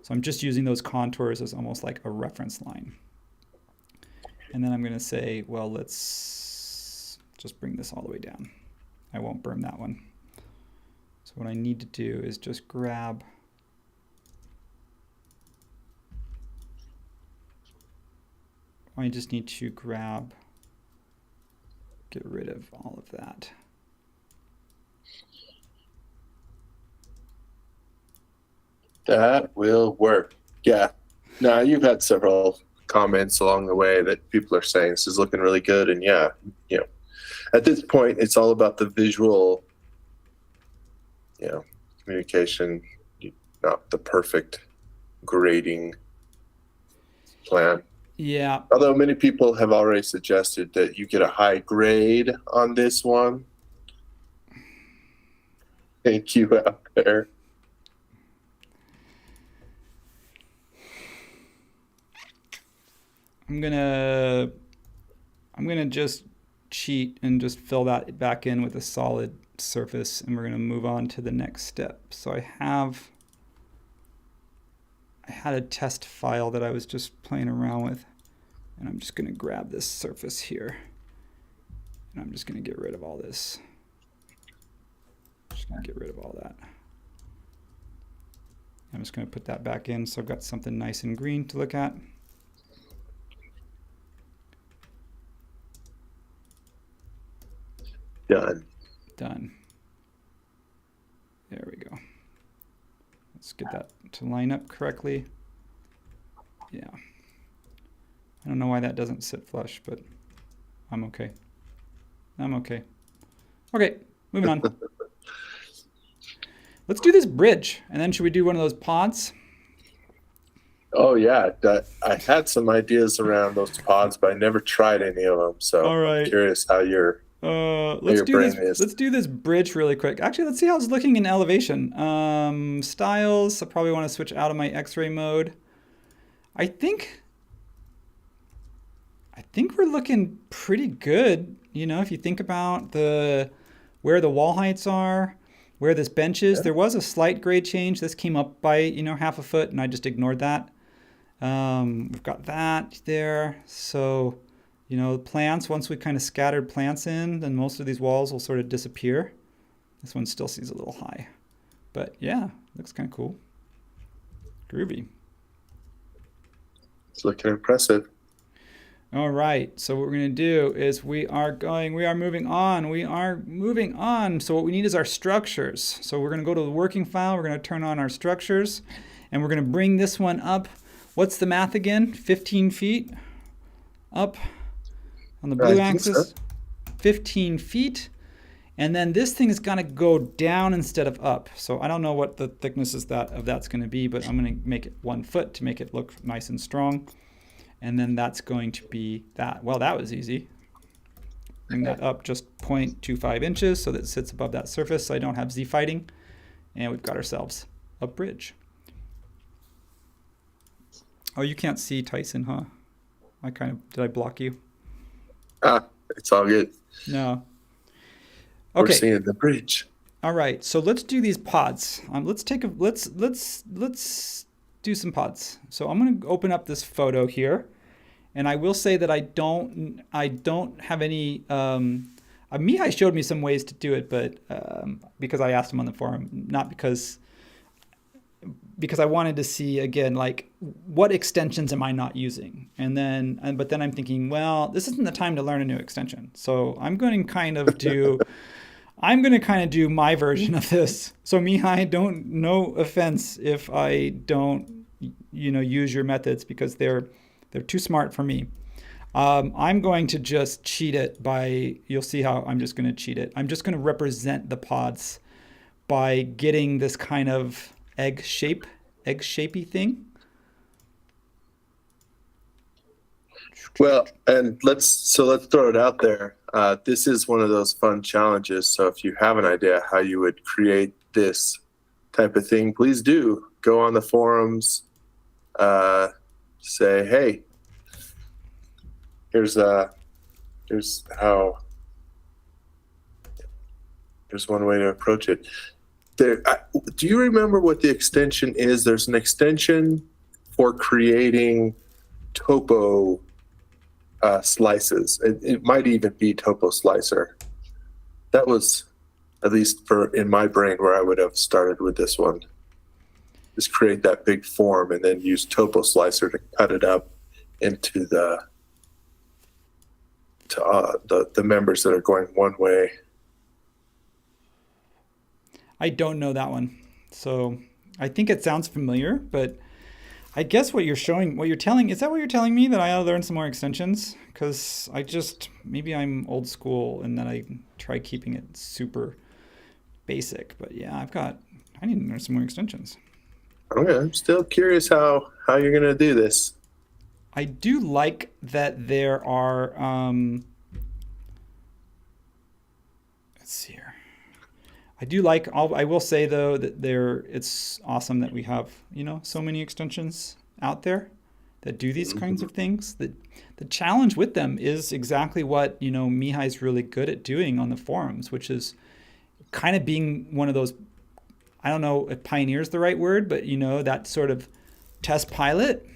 So I'm just using those contours as almost like a reference line. And then I'm going to say, well, let's just bring this all the way down. I won't burn that one. So what I need to do is just grab I just need to get rid of all of that. That will work. Yeah. Now you've had several comments along the way that people are saying this is looking really good, and yeah, at this point it's all about the visual, communication, not the perfect grading plan. Yeah. Although many people have already suggested that you get a high grade on this one. Thank you out there. I'm gonna just cheat and just fill that back in with a solid surface, and we're gonna move on to the next step. So I had a test file that I was just playing around with, and I'm just gonna grab this surface here, and I'm just gonna get rid of all this. Just gonna get rid of all that. I'm just gonna put that back in so I've got something nice and green to look at. Done. Done. There we go. Let's get that to line up correctly. Yeah. I don't know why that doesn't sit flush, but I'm okay. I'm okay. Okay, moving on. Let's do this bridge, and then should we do one of those pods? Oh yeah, I had some ideas around those pods, but I never tried any of them. So All I'm right. curious how Let's your do brain this. is. Let's do this bridge really quick. Actually, let's see how it's looking in elevation. Styles. I probably want to switch out of my X-ray mode. I think we're looking pretty good. You know, if you think about where the wall heights are, where this bench is, Yeah. there was a slight grade change. This came up by, half a foot, and I just ignored that. We've got that there. So, plants, once we kind of scattered plants in, then most of these walls will sort of disappear. This one still seems a little high. But yeah, looks kind of cool. Groovy. It's looking impressive. All right, so what we're going to do is we are moving on. So what we need is our structures. So we're going to go to the working file, we're going to turn on our structures, and we're going to bring this one up. What's the math again? 15 feet up on the blue I think so. axis. 15 feet. And then this thing is going to go down instead of up. So I don't know what the thickness of that's going to be, but I'm going to make it 1 foot to make it look nice and strong. And then that's going to be that. Well, that was easy. Bring that up just 0.25 inches so that it sits above that surface so I don't have Z fighting. And we've got ourselves a bridge. Oh, you can't see Tyson, huh? Did I block you? It's all good. No. We're Okay. seeing the bridge. All right. So let's do these pods. Let's do some pods. So I'm going to open up this photo here. And I will say that I don't have any. Mihai showed me some ways to do it, but because I asked him on the forum, not because I wanted to see again, like, what extensions am I not using, but then I'm thinking, well, this isn't the time to learn a new extension, so I'm going to kind of do my version of this. So Mihai, no offense if I don't, use your methods because they're too smart for me. I'm going to just cheat it you'll see how I'm just going to cheat it. I'm just going to represent the pods by getting this kind of egg-shapey thing. Well, and let's throw it out there. This is one of those fun challenges. So if you have an idea how you would create this type of thing, please do go on the forums. Say, hey, here's one way to approach it. Do you remember what the extension is? There's an extension for creating topo slices. It might even be topo slicer. That was, at least in my brain, where I would have started with this one. Just create that big form and then use topo slicer to cut it up into the members that are going one way. I don't know that one. So I think it sounds familiar, but I guess is that what you're telling me, that I ought to learn some more extensions? Because maybe I'm old school and that I try keeping it super basic. But yeah, I need to learn some more extensions. Okay, I'm still curious how you're going to do this. I do like that there are, let's see here. I will say though that it's awesome that we have, so many extensions out there that do these kinds of things. The challenge with them is exactly what, Mihai's really good at doing on the forums, which is kind of being one of those, I don't know if pioneer is the right word, but that sort of test pilot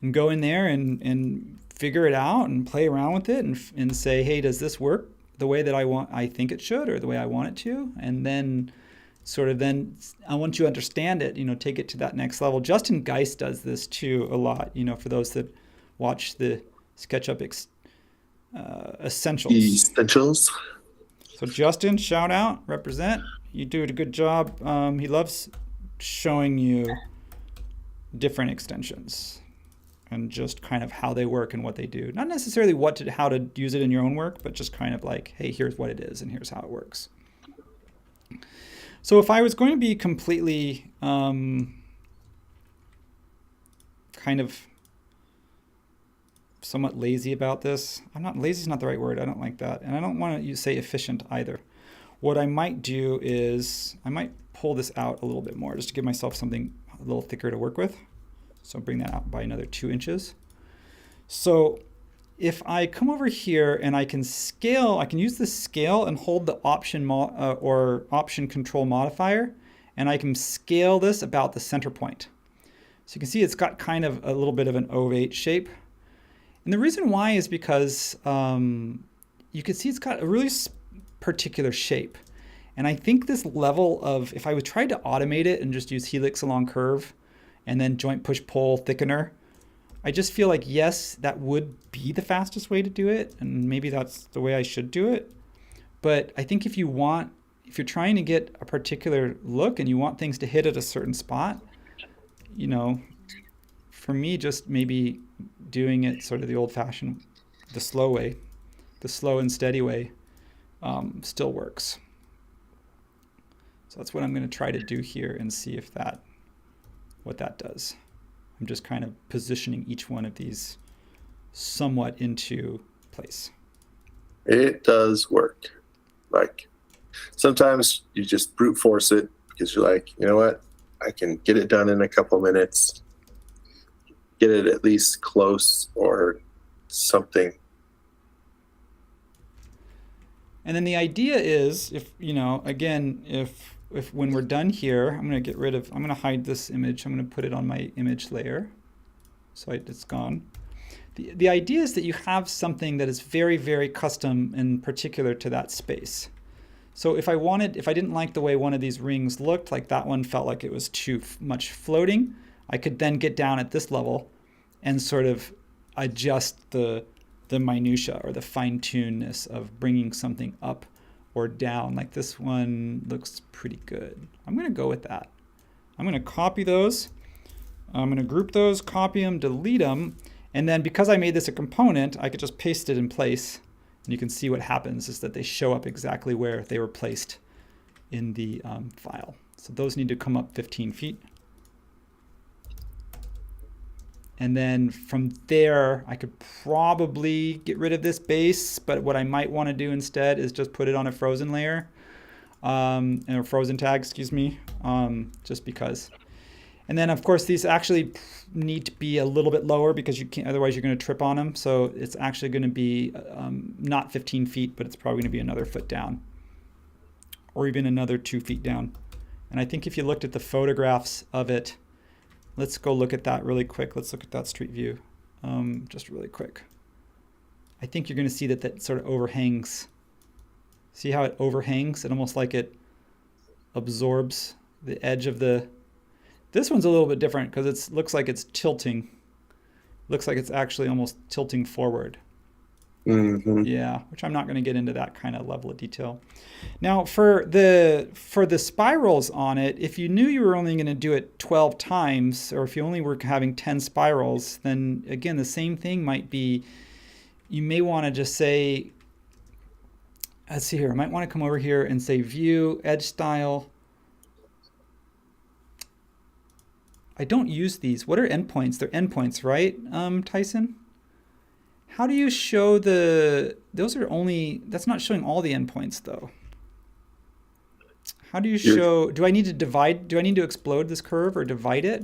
and go in there and figure it out and play around with it and say, hey, does this work the way that I think it should, or the way I want it to? And then once you understand it, take it to that next level. Justin Geist does this too a lot, for those that watch the SketchUp essentials. Essentials. So Justin, shout out, represent. You do a good job. He loves showing you different extensions and just kind of how they work and what they do. Not necessarily how to use it in your own work, but just kind of like, hey, here's what it is and here's how it works. So if I was going to be completely kind of somewhat lazy about this, lazy is not the right word. I don't like that. And I don't want to say efficient either. What I might do is I might pull this out a little bit more just to give myself something a little thicker to work with. So bring that out by another 2 inches. So if I come over here and I can scale, I can use the scale and hold the option or option control modifier, and I can scale this about the center point. So you can see it's got kind of a little bit of an ovate shape. And the reason why is because you can see it's got a really particular shape. And I think this level of, if I would try to automate it and just use helix along curve and then joint push pull thickener, I just feel like, yes, that would be the fastest way to do it. And maybe that's the way I should do it. But I think if you're trying to get a particular look and you want things to hit at a certain spot, for me, just maybe doing it sort of the old-fashioned, the slow way, the slow and steady way still works. So that's what I'm going to try to do here and see what that does. I'm just kind of positioning each one of these somewhat into place. It does work. Like sometimes you just brute force it because you're like, you know what? I can get it done in a couple minutes, get it at least close or something. And then the idea is, if when we're done here, I'm going to hide this image. I'm going to put it on my image layer. So it's gone. The idea is that you have something that is very, very custom and particular to that space. So if I didn't like the way one of these rings looked, like that one felt like it was too much floating, I could then get down at this level and sort of adjust the minutia or the fine-tunedness of bringing something up or down. Like this one looks pretty good. I'm going to go with that. I'm going to copy those. I'm going to group those, copy them, delete them. And then because I made this a component, I could just paste it in place. And you can see what happens is that they show up exactly where they were placed in the file. So those need to come up 15 feet. And then from there, I could probably get rid of this base, but what I might want to do instead is just put it on a frozen layer, and a frozen tag, excuse me, just because. And then of course these actually need to be a little bit lower because you can't, otherwise you're going to trip on them. So it's actually going to be not 15 feet, but it's probably going to be another foot down, or even another 2 feet down. And I think if you looked at the photographs of it, let's go look at that really quick. Let's look at that street view just really quick. I think you're going to see that sort of overhangs. See how it overhangs? It almost like it absorbs the edge of the... This one's a little bit different because it looks like it's tilting. Looks like it's actually almost tilting forward. Mm-hmm. Yeah, which I'm not going to get into that kind of level of detail. Now, for the spirals on it, if you knew you were only going to do it 12 times, or if you only were having 10 spirals, then again, the same thing might be, you may want to just say, let's see here, I might want to come over here and say View, Edge Style. I don't use these. What are endpoints? They're endpoints, right, Tyson? How do you show those are only, that's not showing all the endpoints though. How do you show, do I need to explode this curve or divide it?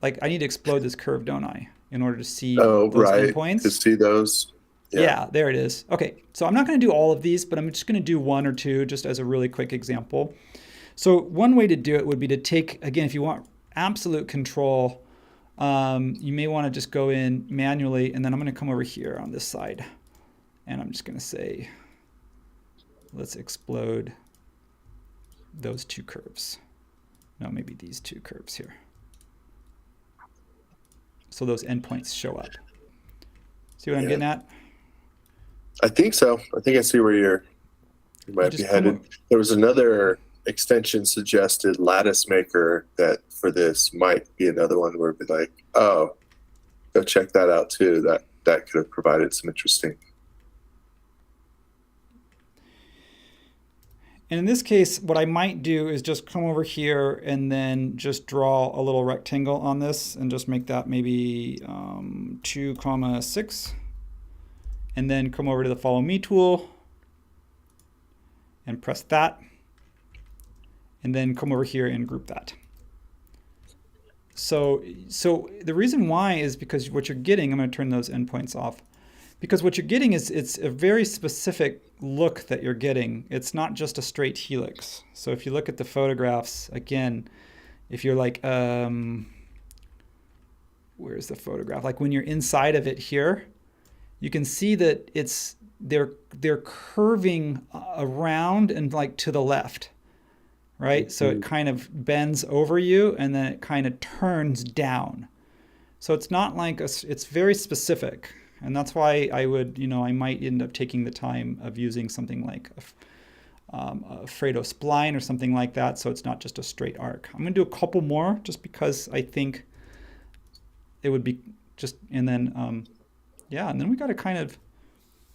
Like I need to explode this curve, don't I? In order to see those endpoints? To see those. Yeah, there it is. Okay, so I'm not going to do all of these, but I'm just going to do one or two just as a really quick example. So one way to do it would be to take, again, if you want absolute control, you may want to just go in manually, and then I'm going to come over here on this side, and I'm just going to say, let's explode those two curves. No, maybe these two curves here. So those endpoints show up. See what I'm getting at? I think so. I think I see where you You might be just come headed. There was another extension suggested, lattice maker, that for this might be another one where it'd be like, oh, go check that out too. That could have provided some interesting. And in this case, what I might do is just come over here and then just draw a little rectangle on this and just make that maybe 2,6. And then come over to the follow me tool and press that. And then come over here and group that. So the reason why is because what you're getting, I'm going to turn those endpoints off. Because what you're getting is it's a very specific look that you're getting. It's not just a straight helix. So if you look at the photographs, again, if you're like, where's the photograph? Like when you're inside of it here, you can see that they're curving around and like to the left, right? So it kind of bends over you and then it kind of turns down. So it's not like it's very specific. And that's why I would, I might end up taking the time of using something like a Fredo spline or something like that, so it's not just a straight arc. I'm going to do a couple more just because I think it would be just, and then, and then we got to kind of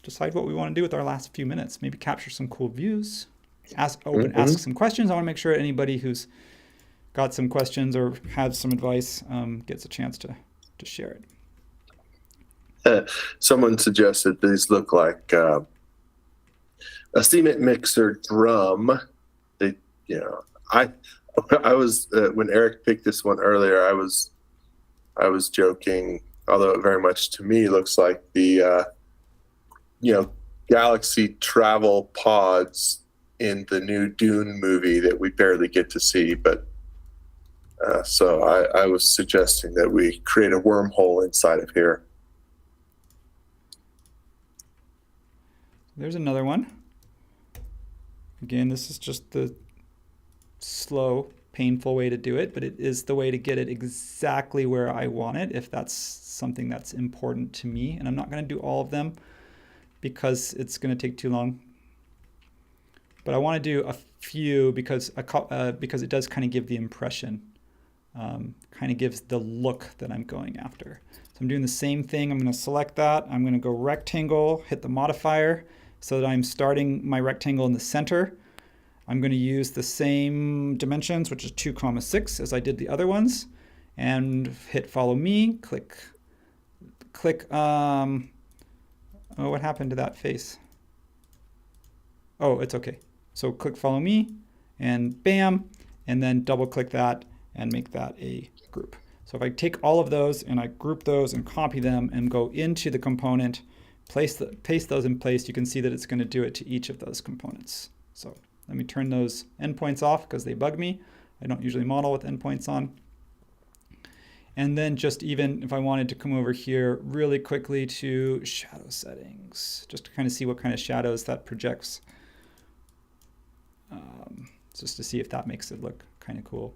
decide what we want to do with our last few minutes. Maybe capture some cool views, ask some questions. I want to make sure anybody who's got some questions or has some advice gets a chance to share it. Someone suggested these look like a cement mixer drum. I was when Eric picked this one earlier, I was joking, although it very much to me looks like the galaxy travel pods in the new Dune movie that we barely get to see. But so I was suggesting that we create a wormhole inside of here. There's another one. Again, this is just the slow, painful way to do it, but it is the way to get it exactly where I want it, if that's something that's important to me. And I'm not going to do all of them because it's going to take too long. But I want to do a few because it does kind of give the impression, kind of gives the look that I'm going after. So I'm doing the same thing. I'm going to select that. I'm going to go rectangle, hit the modifier so that I'm starting my rectangle in the center. I'm going to use the same dimensions, which is 2,6 as I did the other ones, and hit follow me, click, oh, what happened to that face? Oh, it's okay. So click follow me and bam, and then double click that and make that a group. So if I take all of those and I group those and copy them and go into the component, paste those in place, you can see that it's going to do it to each of those components. So let me turn those endpoints off because they bug me. I don't usually model with endpoints on. And then just even if I wanted to come over here really quickly to shadow settings, just to kind of see what kind of shadows that projects, just to see if that makes it look kind of cool.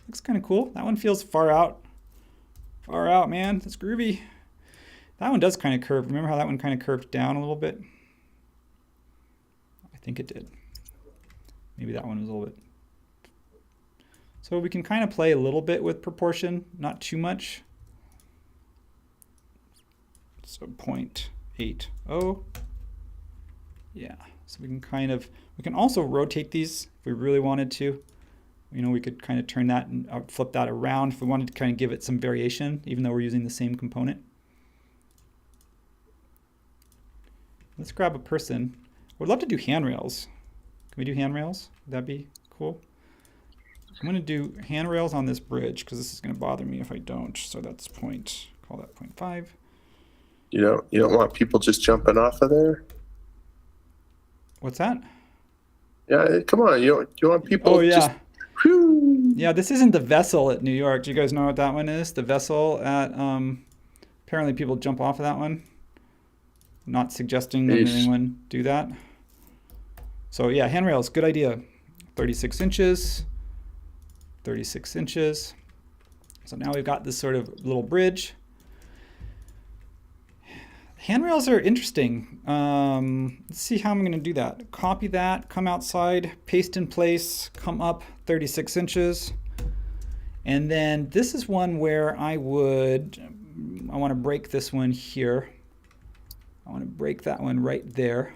Looks kind of cool. That one feels far out. Far out, man. That's groovy. That one does kind of curve. Remember how that one kind of curved down a little bit? I think it did. Maybe that one was a little bit. So we can kind of play a little bit with proportion, not too much. So 0.80. Yeah. So we can also rotate these if we really wanted to. We could kind of turn that and flip that around if we wanted to kind of give it some variation, even though we're using the same component. Let's grab a person. Would love to do handrails. Can we do handrails? Would that be cool? I'm going to do handrails on this bridge because this is going to bother me if I don't. So that's call that 0.5. You don't want people just jumping off of there? What's that? Yeah, come on. You want people just... Whew. Yeah, this isn't the vessel at New York. Do you guys know what that one is? The vessel at... apparently people jump off of that one. Not suggesting that anyone do that. So yeah, handrails, good idea. 36 inches. 36 inches. So now we've got this sort of little bridge. Handrails are interesting. Let's see how I'm going to do that. Copy that, come outside, paste in place, come up 36 inches. And then this is one where I want to break this one here. I want to break that one right there.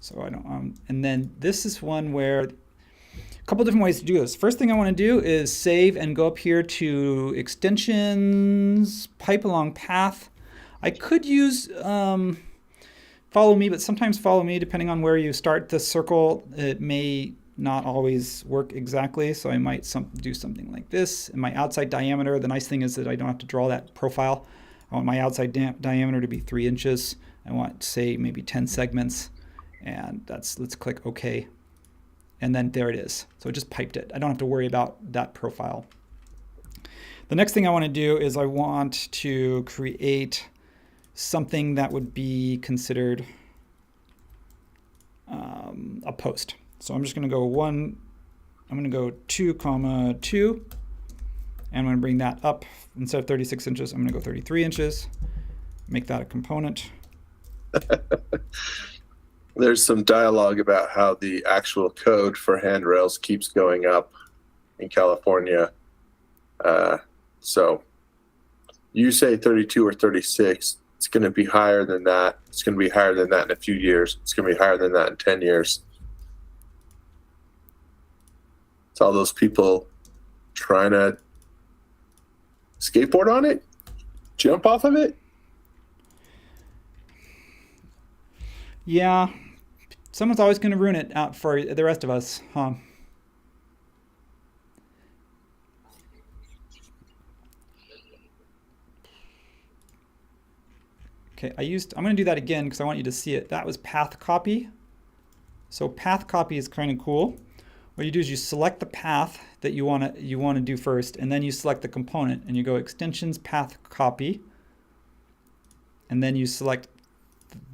So I don't, and then this is one where, a couple different ways to do this. First thing I want to do is save and go up here to extensions, pipe along path. I could use follow me, but sometimes follow me, depending on where you start the circle, it may not always work exactly. So I might do something like this. And my outside diameter, the nice thing is that I don't have to draw that profile. I want my outside diameter to be 3 inches. I want, say, maybe 10 segments. And let's click OK. And then there it is. So it just piped it. I don't have to worry about that profile. The next thing I want to do is I want to create something that would be considered a post. So I'm just going to go I'm going to go 2, 2, and I'm going to bring that up. Instead of 36 inches, I'm going to go 33 inches, make that a component. There's some dialogue about how the actual code for handrails keeps going up in California. So you say 32 or 36, it's going to be higher than that. It's going to be higher than that in a few years. It's going to be higher than that in 10 years. It's all those people trying to skateboard on it, jump off of it. Yeah, someone's always going to ruin it out for the rest of us, huh? Okay, I'm going to do that again because I want you to see it. That was path copy. So path copy is kind of cool. What you do is you select the path that you want to do first, and then you select the component, and you go extensions path copy, and then you select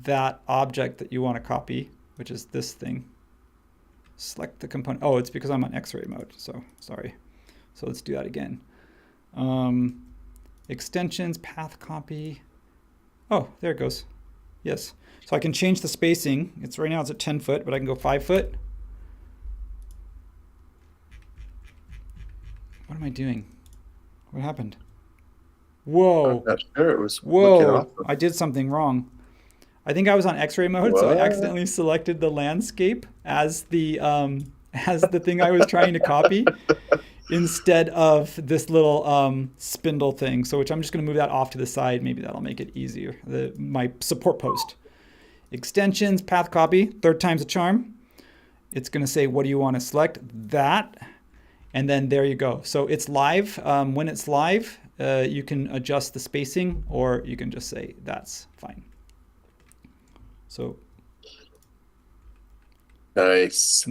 that object that you want to copy, which is this thing. Select the component. Oh, it's because I'm on X-ray mode, so sorry. So let's do that again. Extensions path copy. Oh, there it goes. Yes. So I can change the spacing. Right now it's at 10 foot, but I can go 5 foot. What am I doing? What happened? Whoa. I'm not sure. It was whoa. I did something wrong. I think I was on X-ray mode, so I accidentally selected the landscape as the thing I was trying to copy instead of this little spindle thing. So which I'm just going to move that off to the side. Maybe that'll make it easier. My support post. Extensions, path copy, third time's a charm. It's going to say, what do you want to select? That. And then there you go. So it's live. When it's live, you can adjust the spacing, or you can just say that's fine. So nice.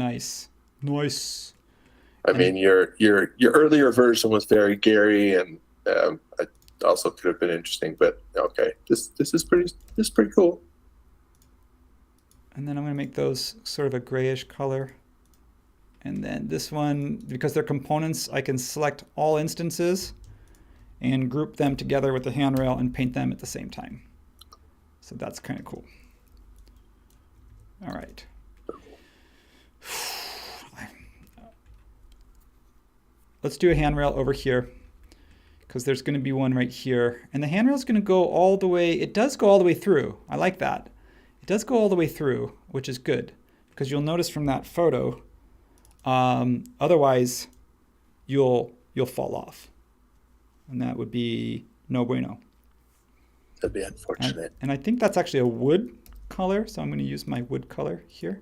I mean, your earlier version was very Gary, and it also could have been interesting. But okay, this is pretty cool. And then I'm going to make those sort of a grayish color. And then this one, because they're components, I can select all instances and group them together with the handrail and paint them at the same time. So that's kind of cool. All right. Let's do a handrail over here because there's going to be one right here. And the handrail is going to go all the way. It does go all the way through. I like that. It does go all the way through, which is good because you'll notice from that photo, otherwise you'll fall off. And that would be no bueno. That'd be unfortunate. And I think that's actually a wood color, so I'm going to use my wood color here.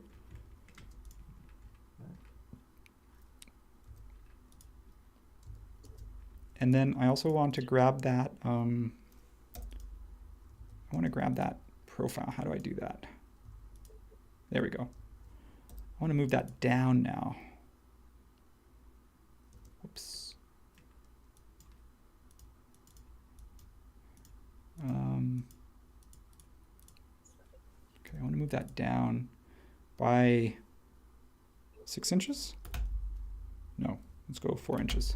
And then I also want to grab that, I want to grab that profile. How do I do that? There we go. I want to move that down now. Whoops. Okay, I want to move that down by 6 inches. No, let's go 4 inches.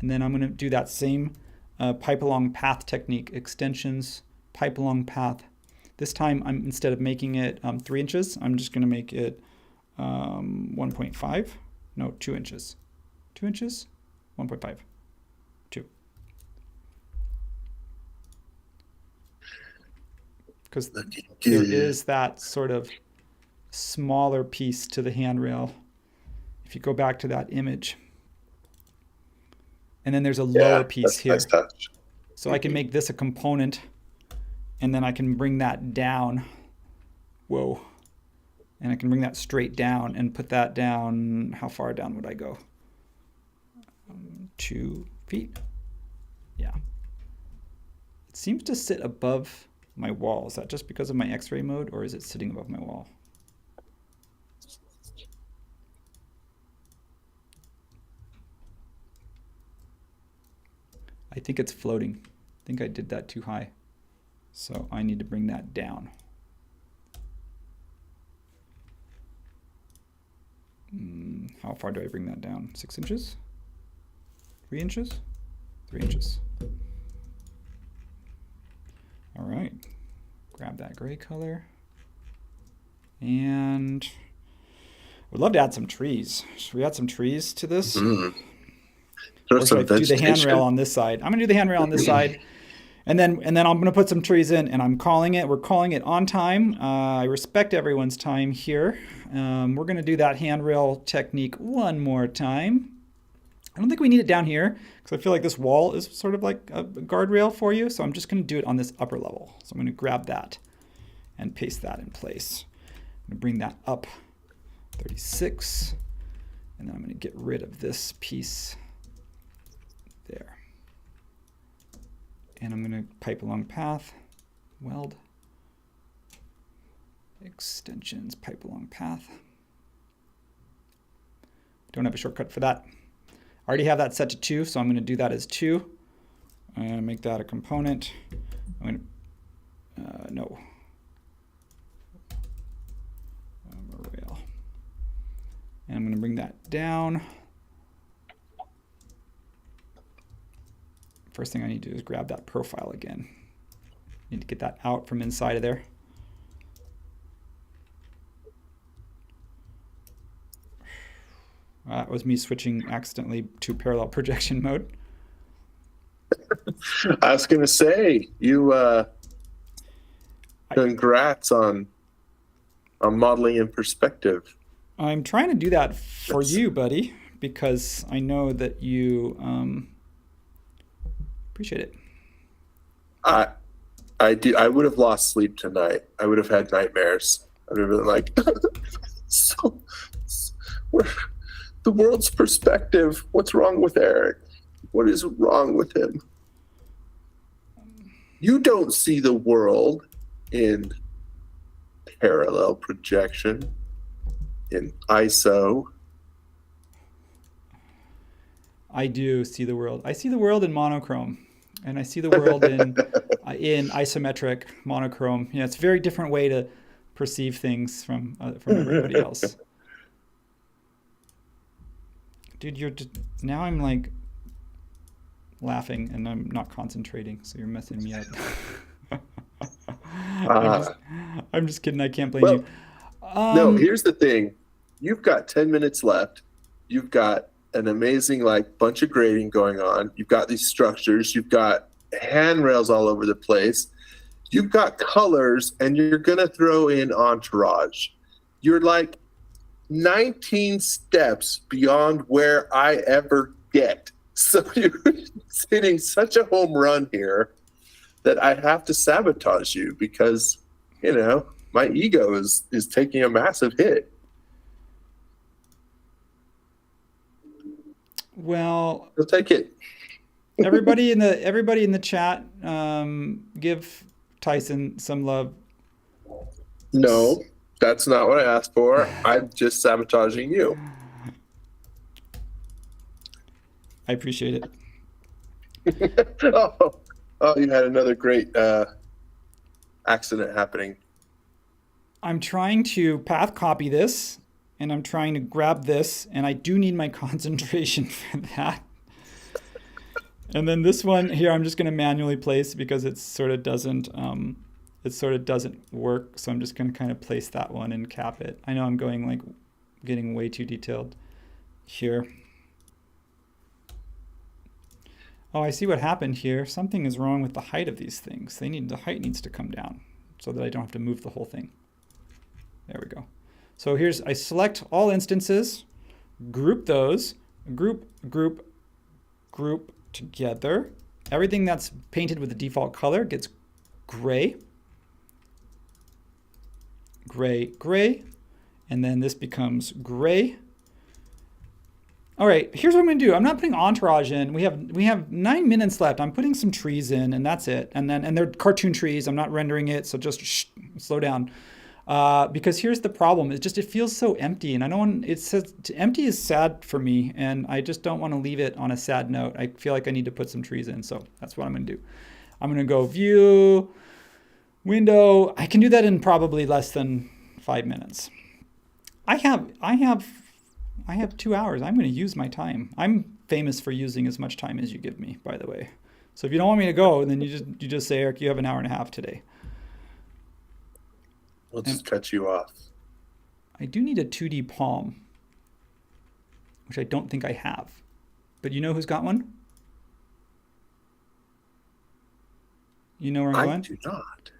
And then I'm going to do that same pipe along path technique, extensions, pipe along path. This time, instead of making it 3 inches, I'm just going to make it 1.5. No, 2 inches. 2 inches? 1.5. 2. Because there is that sort of smaller piece to the handrail. If you go back to that image. And then there's a lower piece here. Nice touch. So I can make this a component, and then I can bring that down. Whoa. And I can bring that straight down and put that down. How far down would I go? 2 feet. Yeah. It seems to sit above my wall. Is that just because of my X-ray mode, or is it sitting above my wall? I think it's floating. I think I did that too high. So I need to bring that down. How far do I bring that down? 6 inches? 3 inches? 3 inches. All right. Grab that gray color. And would love to add some trees. Should we add some trees to this? Or should I do the handrail on this side? I'm gonna do the handrail on this side, and then I'm gonna put some trees in. And we're calling it on time. I respect everyone's time here. We're gonna do that handrail technique one more time. I don't think we need it down here because I feel like this wall is sort of like a guardrail for you. So I'm just gonna do it on this upper level. So I'm gonna grab that and paste that in place. I'm gonna bring that up 36, and then I'm gonna get rid of this piece there. And I'm going to pipe along path, weld, extensions, pipe along path. Don't have a shortcut for that. I already have that set to 2, so I'm going to do that as 2 and make that a component. I'm going to, no. Rail. And I'm going to bring that down. First thing I need to do is grab that profile again. Need to get that out from inside of there. That was me switching accidentally to parallel projection mode. I was going to say, congrats on modeling in perspective. I'm trying to do that for you, buddy, because I know that you appreciate it. I would have lost sleep tonight. I would have had nightmares. I would have been like, the world's perspective. What's wrong with Eric? What is wrong with him? You don't see the world in parallel projection, in ISO. I do see the world. I see the world in monochrome, and I see the world in isometric monochrome. Yeah, it's a very different way to perceive things from everybody else. Dude, now I'm like laughing and I'm not concentrating, so you're messing me up. I'm just kidding. I can't blame you. No, here's the thing. You've got 10 minutes left. You've got an amazing bunch of grading going on. You've got these structures. You've got handrails all over the place. You've got colors, and you're going to throw in entourage. You're like 19 steps beyond where I ever get. So you're hitting such a home run here that I have to sabotage you because, my ego is taking a massive hit. Well, I'll take it. everybody in the chat, give Tyson some love. No, that's not what I asked for. I'm just sabotaging you. I appreciate it. Oh, you had another great accident happening. I'm trying to path copy this, and I'm trying to grab this, and I do need my concentration for that. And then this one here, I'm just going to manually place because it sort of doesn't work. So I'm just going to kind of place that one and cap it. I know I'm going like getting way too detailed here. Oh, I see what happened here. Something is wrong with the height of these things. The height needs to come down so that I don't have to move the whole thing. There we go. So I select all instances, group those, group together. Everything that's painted with the default color gets gray, gray, and then this becomes gray. All right, here's what I'm gonna do. I'm not putting entourage in. We have 9 minutes left. I'm putting some trees in, and that's it. And they're cartoon trees. I'm not rendering it, so just slow down. Because here's the problem: it feels so empty, and I don't want. It says empty is sad for me, and I just don't want to leave it on a sad note. I feel like I need to put some trees in, so that's what I'm gonna do. I'm gonna go View, Window. I can do that in probably less than 5 minutes. I have 2 hours. I'm going to use my time. I'm famous for using as much time as you give me, by the way. So if you don't want me to go, then you just say, Eric, you have an hour and a half today. We'll just cut you off. I do need a 2D palm, which I don't think I have. But you know who's got one? You know where I'm going? I do not.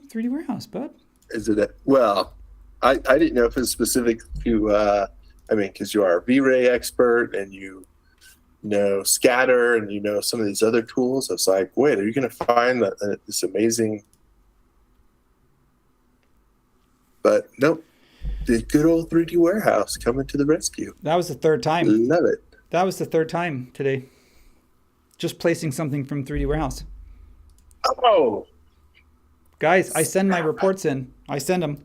3D warehouse, bud. Is it I didn't know if it's specific to because you are a V-Ray expert and you know scatter and you know some of these other tools. I was like, wait, are you going to find this amazing? But nope, the good old 3D warehouse coming to the rescue. That was the third time. Love it. That was the third time today. Just placing something from 3D warehouse. Oh, guys, I send my reports in. I send them.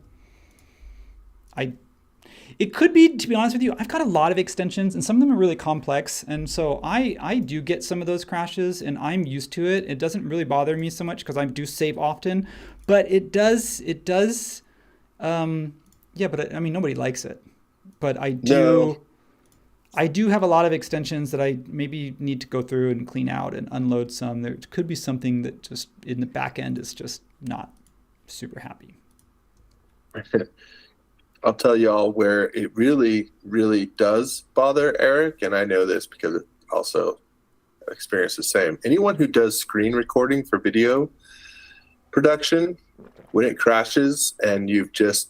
It could be, to be honest with you, I've got a lot of extensions and some of them are really complex. And so I do get some of those crashes and I'm used to it. It doesn't really bother me so much because I do save often, but it does, but I mean, nobody likes it, but I do have a lot of extensions that I maybe need to go through and clean out and unload some. There could be something that just in the back end is just not super happy. I'll tell y'all where it really, really does bother Eric, and I know this because it also experienced the same. Anyone who does screen recording for video production, when it crashes and you just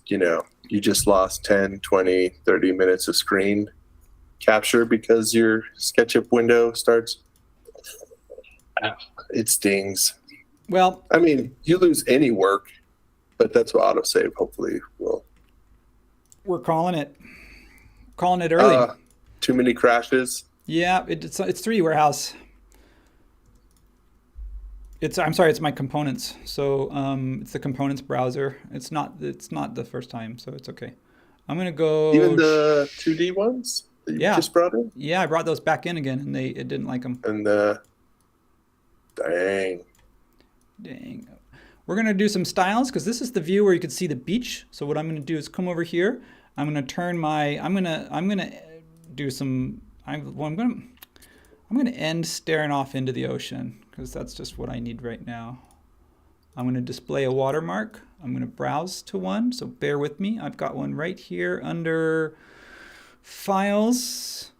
lost 10, 20, 30 minutes of screen capture because your SketchUp window starts, it stings. Well, I mean, you lose any work, but that's what autosave hopefully will. We're calling it early. Too many crashes. Yeah, it's 3D warehouse. I'm sorry, it's my components. So it's the components browser. It's not the first time, so it's okay. I'm gonna go. Even the 2D ones that you just brought in. Yeah, I brought those back in again, and it didn't like them. And dang. We're gonna do some styles because this is the view where you can see the beach. So what I'm gonna do is come over here. I'm gonna do some. I'm gonna end staring off into the ocean because that's just what I need right now. I'm gonna display a watermark. I'm gonna browse to one. So bear with me. I've got one right here under Files,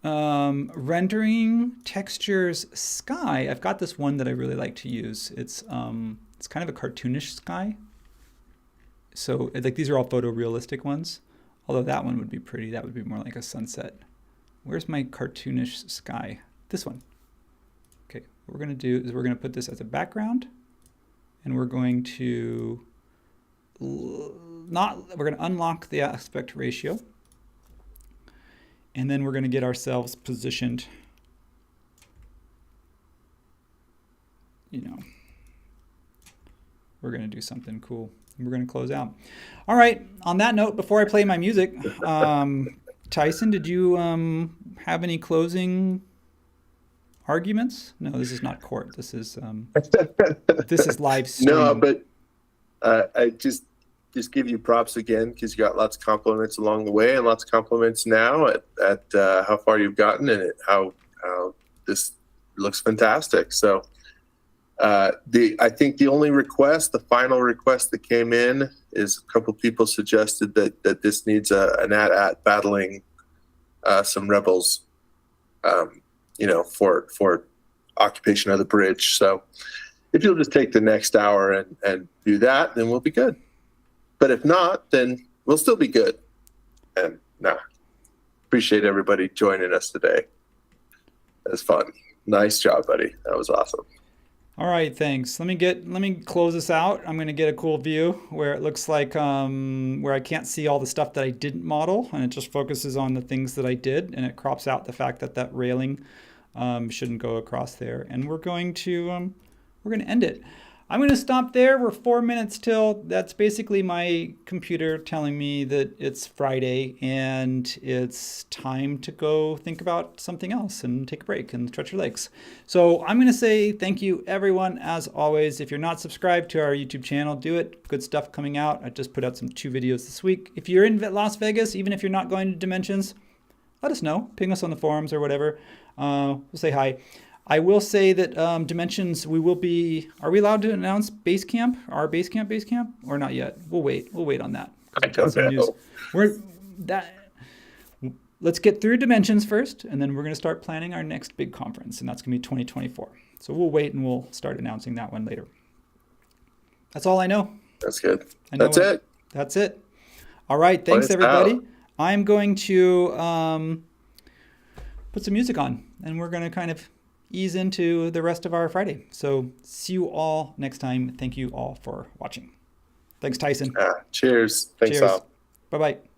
Rendering, Textures, Sky. I've got this one that I really like to use. It's kind of a cartoonish sky. So like these are all photorealistic ones. Although that one would be pretty. That would be more like a sunset. Where's my cartoonish sky? This one. Okay, what we're gonna do is we're gonna put this as a background and we're going to unlock the aspect ratio. And then we're gonna get ourselves positioned, we're going to do something cool. We're going to close out. All right. On that note, before I play my music, Tyson, did you have any closing arguments? No, this is not court. This is live stream. No, but I just give you props again because you got lots of compliments along the way and lots of compliments now at how far you've gotten and how this looks fantastic. So I think the only request, the final request that came in, is a couple people suggested that this needs an AT-AT battling some rebels, for occupation of the bridge. So if you'll just take the next hour and do that, then we'll be good. But if not, then we'll still be good. And appreciate everybody joining us today. It was fun. Nice job, buddy. That was awesome. All right, thanks. Let me close this out. I'm going to get a cool view where it looks like where I can't see all the stuff that I didn't model, and it just focuses on the things that I did, and it crops out the fact that that railing shouldn't go across there. And we're going to end it. I'm going to stop there. We're 4 minutes till. That's basically my computer telling me that it's Friday and it's time to go think about something else and take a break and stretch your legs. So I'm going to say thank you, everyone, as always. If you're not subscribed to our YouTube channel, do it. Good stuff coming out. I just put out 2 videos this week. If you're in Las Vegas, even if you're not going to Dimensions, let us know. Ping us on the forums or whatever. We'll say hi. I will say that Dimensions, are we allowed to announce our base camp, or not yet? We'll wait on that. I don't know. Let's get through Dimensions first, and then we're going to start planning our next big conference, and that's going to be 2024. So we'll wait, and we'll start announcing that one later. That's all I know. That's good. That's it. All right. Thanks, everybody. I'm going to put some music on, and we're going to kind of ease into the rest of our Friday. So see you all next time. Thank you all for watching. Thanks, Tyson. Cheers. Thanks, all. Bye-bye.